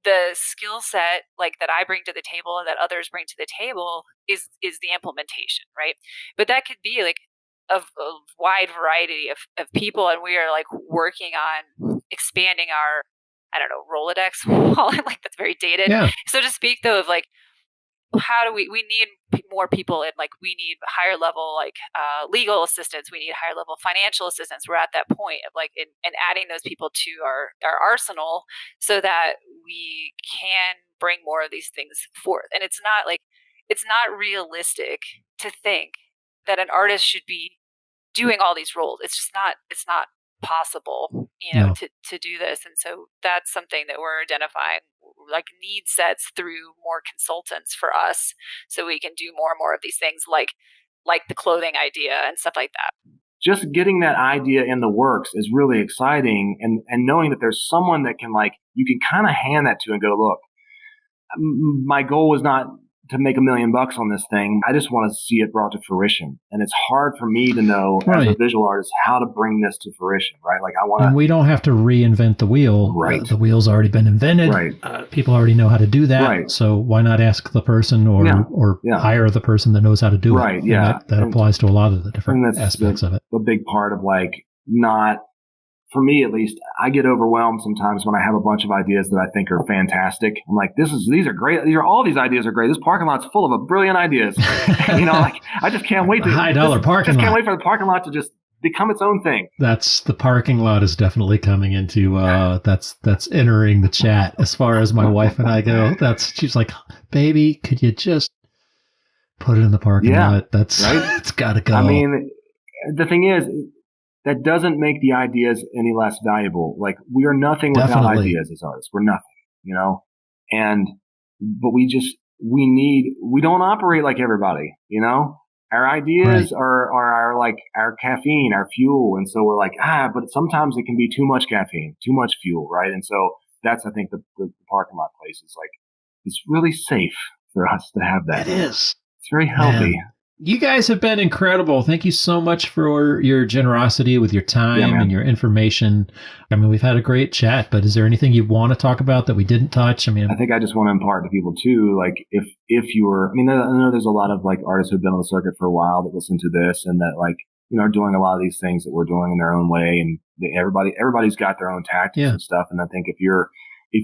The skill set like that I bring to the table and that others bring to the table is the implementation, right? But that could be like a wide variety of people. And we are like working on expanding our, I don't know, Rolodex, like that's very dated, so to speak, though, of like, how do we need more people, and like we need higher level like legal assistance, we need higher level financial assistance. We're at that point of like and adding those people to our arsenal so that we can bring more of these things forth. And it's not realistic to think that an artist should be doing all these roles. It's not possible, to do this. And so that's something that we're identifying, like need sets through more consultants for us, so we can do more and more of these things, like the clothing idea and stuff like that. Just getting that idea in the works is really exciting, and knowing that there's someone that can like, you can kind of hand that to and go, look, my goal was not to make $1 million on this thing. I just want to see it brought to fruition. And it's hard for me to know as a visual artist how to bring this to fruition, right? Like I want to. And we don't have to reinvent the wheel. Right. The wheel's already been invented. Right. People already know how to do that. Right. So why not ask the person or hire the person that knows how to do it? Right. Yeah. That applies to a lot of the different aspects of it. A big part of like not. For me, at least, I get overwhelmed sometimes when I have a bunch of ideas that I think are fantastic. I'm like, these are great. All these ideas are great. This parking lot's full of brilliant ideas. Like I just can't wait to $high-dollar parking lot. Can't wait for the parking lot to just become its own thing. That's the parking lot is definitely coming into that's entering the chat as far as my wife and I go. She's like, baby, could you just put it in the parking lot? That's right. It's got to go. I mean, the thing is, that doesn't make the ideas any less valuable. Like we are nothing without ideas as artists. We're nothing, but we don't operate like everybody, our ideas are like our caffeine, our fuel. And so we're like, but sometimes it can be too much caffeine, too much fuel. Right. And so that's, I think the parking lot place is like, it's really safe for us to have that. It is. It's very healthy. Man. You guys have been incredible. Thank you so much for your generosity with your time and your information. I mean, we've had a great chat, but is there anything you want to talk about that we didn't touch? I mean, I think I just want to impart to people too, like if you're, I know there's a lot of like artists who've been on the circuit for a while that listen to this and that like, are doing a lot of these things that we're doing in their own way. And everybody's got their own tactics and stuff. And I think if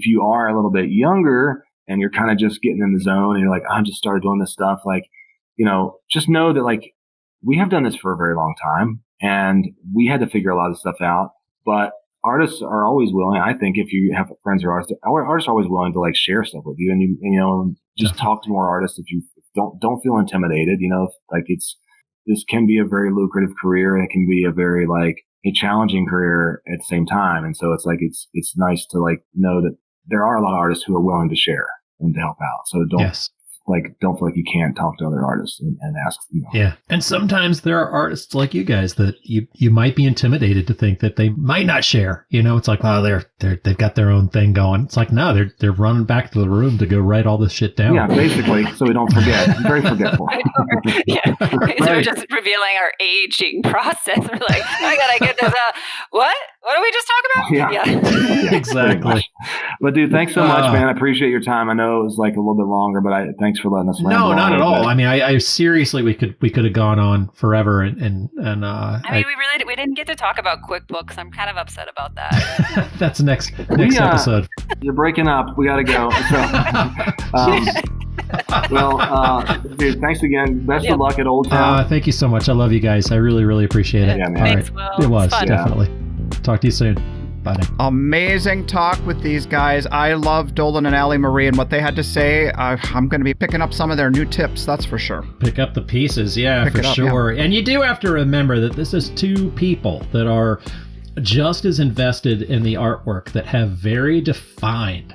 you are a little bit younger and you're kind of just getting in the zone and you're like, I just started doing this stuff, like, just know that like we have done this for a very long time and we had to figure a lot of stuff out, but artists are always willing. I think if you have friends who are artists are always willing to like share stuff with you and just talk to more artists. If you don't feel intimidated, like this can be a very lucrative career and it can be a very like a challenging career at the same time. And so it's like, it's nice to like know that there are a lot of artists who are willing to share and to help out. So don't feel like you can't talk to other artists and ask. Yeah. And sometimes there are artists like you guys that you might be intimidated to think that they might not share. It's like, wow, they've got their own thing going. It's like, no, they're running back to the room to go write all this shit down. Yeah, basically, so we don't forget. I'm very forgetful. So we're just revealing our aging process. We're like, I gotta get this out. What did we just talk about? Yeah. Exactly. But dude, thanks so much, man. I appreciate your time. I know it was like a little bit longer, but thanks for letting us. No, not at all. I mean, I seriously, we could have gone on forever, and we didn't get to talk about QuickBooks. I'm kind of upset about that. That's next episode. You're breaking up. We got to go. So, dude, thanks again. Best of luck at Old Town. Thank you so much. I love you guys. I really, really appreciate it. Yeah, man. Thanks, Will. It was fun. definitely. Talk to you soon. Bye now. Amazing talk with these guys. I love Dolan and Allie Marie and what they had to say. I'm going to be picking up some of their new tips, that's for sure. Pick up the pieces, for sure. Yeah. And you do have to remember that this is two people that are just as invested in the artwork that have very defined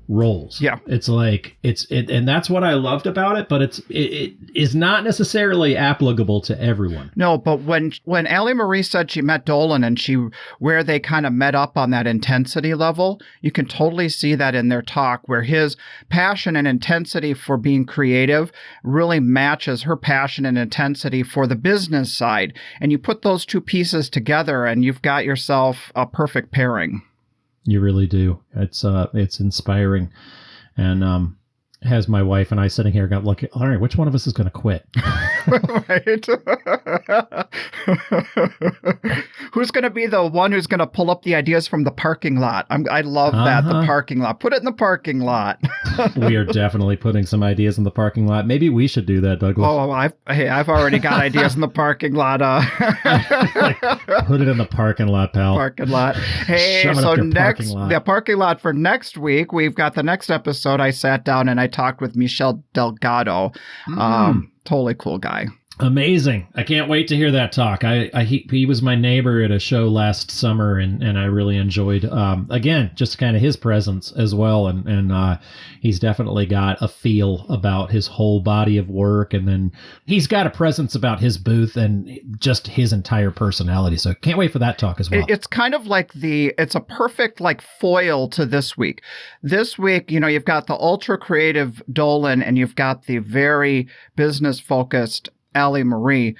roles. Yeah. It's like and that's what I loved about it, but it is not necessarily applicable to everyone. No, but when Allie Marie said she met Dolan and where they kind of met up on that intensity level, you can totally see that in their talk, where his passion and intensity for being creative really matches her passion and intensity for the business side. And you put those two pieces together and you've got yourself a perfect pairing. You really do. It's inspiring, and has my wife and I sitting here going, look, all right, which one of us is going to quit? Right. Who's going to be the one who's going to pull up the ideas from the parking lot? I love that, the parking lot. Put it in the parking lot. We are definitely putting some ideas in the parking lot. Maybe we should do that, Douglas. Oh, I've already got ideas in the parking lot. Put it in the parking lot, pal. Parking lot. Hey, Shove it so up your next, parking lot. the parking lot for next week, we've got the next episode. I sat down and I talked with Michel Delgado. Totally cool guy. Amazing. I can't wait to hear that talk. He was my neighbor at a show last summer, and I really enjoyed, again, just kind of his presence as well. And he's definitely got a feel about his whole body of work. And then he's got a presence about his booth and just his entire personality. So can't wait for that talk as well. It's kind of like it's a perfect like foil to this week. This week, you've got the ultra creative Dolan and you've got the very business focused Allie Marie.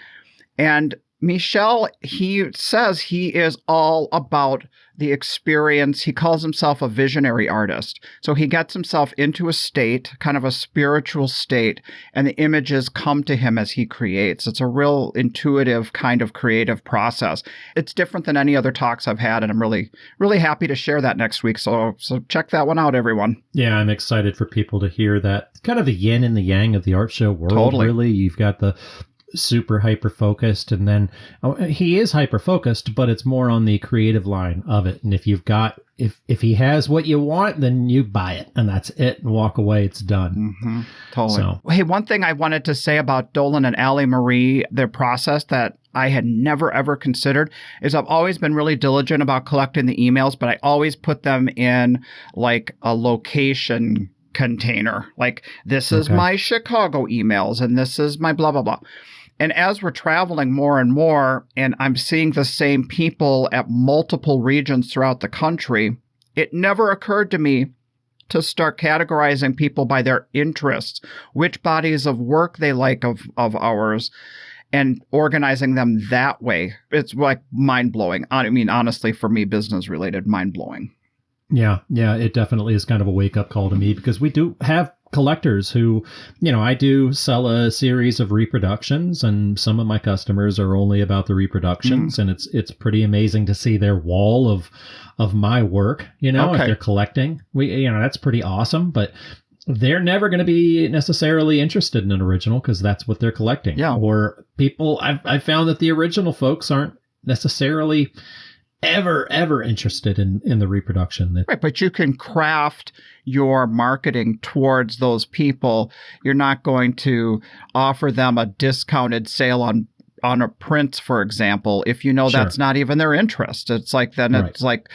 And Michel, he says he is all about the experience. He calls himself a visionary artist. So he gets himself into a state, kind of a spiritual state, and the images come to him as he creates. It's a real intuitive kind of creative process. It's different than any other talks I've had, and I'm really, really happy to share that next week. So check that one out, everyone. Yeah, I'm excited for people to hear that. It's kind of the yin and the yang of the art show world, Totally. Really. You've got the super hyper focused, and then he is hyper focused, but it's more on the creative line of it. And if he has what you want, then you buy it and that's it, and walk away. It's done. Mm-hmm. Totally. So. Hey, one thing I wanted to say about Dolan and Allie Marie, their process that I had never ever considered is I've always been really diligent about collecting the emails, but I always put them in like a location container. Like, this is my Chicago emails and this is my blah, blah, blah. And as we're traveling more and more, and I'm seeing the same people at multiple regions throughout the country, it never occurred to me to start categorizing people by their interests, which bodies of work they like of ours, and organizing them that way. It's like mind-blowing. I mean, honestly, for me, business-related, mind-blowing. Yeah, it definitely is kind of a wake-up call to me, because we do have collectors who, I do sell a series of reproductions, and some of my customers are only about the reproductions, and it's pretty amazing to see their wall of my work, if they're collecting. That's pretty awesome, but they're never going to be necessarily interested in an original because that's what they're collecting. Yeah. Or people, I've found that the original folks aren't necessarily ever interested in the reproduction. Right, but you can craft your marketing towards those people. You're not going to offer them a discounted sale on a print, for example, if that's not even their interest. It's like then it's like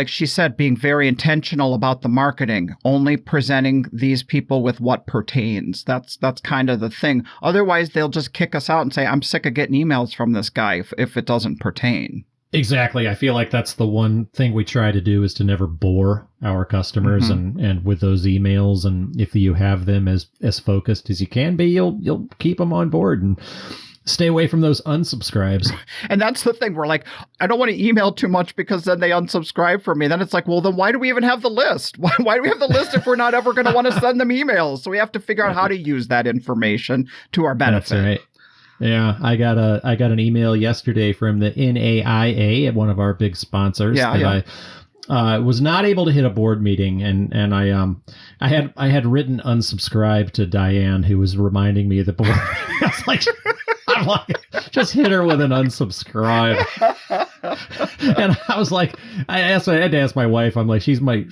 she said, being very intentional about the marketing, only presenting these people with what pertains. That's kind of the thing. Otherwise, they'll just kick us out and say, I'm sick of getting emails from this guy if it doesn't pertain. Exactly. I feel like that's the one thing we try to do, is to never bore our customers and with those emails. And if you have them as focused as you can be, you'll keep them on board and stay away from those unsubscribes. And that's the thing. We're like, I don't want to email too much because then they unsubscribe from me. Then it's like, well, then why do we even have the list? Why do we have the list if we're not ever going to want to send them emails? So we have to figure out how to use that information to our benefit. That's right. Yeah, I got an email yesterday from the NAIA, one of our big sponsors. I was not able to hit a board meeting, and I had written unsubscribe to Diane, who was reminding me of the board. I'm like, just hit her with an unsubscribe. And I was like, I had to ask my wife. I'm like, she's my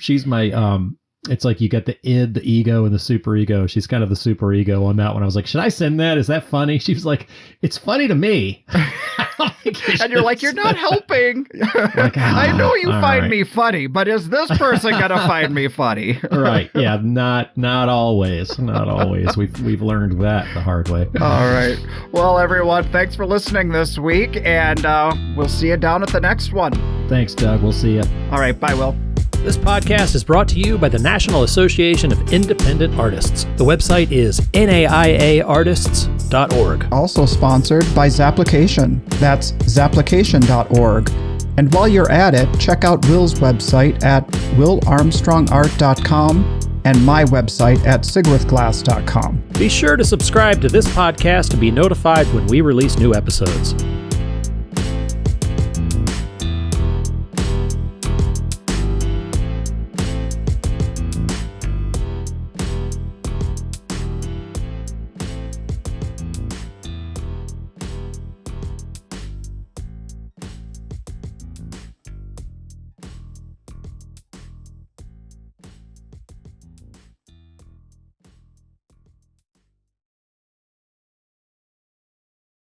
it's like you got the id, the ego, and the super ego. She's kind of the super ego on that one. I was like, should I send that? Is that funny? She was like, it's funny to me. And you're like, you're not helping. Like, I know you all find right. me funny, but is this person gonna find me funny? Right. Yeah. Not always. Not always. We've learned that the hard way. All right. Well, everyone, thanks for listening this week, and we'll see you down at the next one. Thanks, Doug. We'll see you. All right. Bye, Will. This podcast is brought to you by the National Association of Independent Artists. The website is naiaartists.org. Also sponsored by Zapplication. That's zapplication.org. And while you're at it, check out Will's website at willarmstrongart.com and my website at sigwithglass.com. Be sure to subscribe to this podcast to be notified when we release new episodes.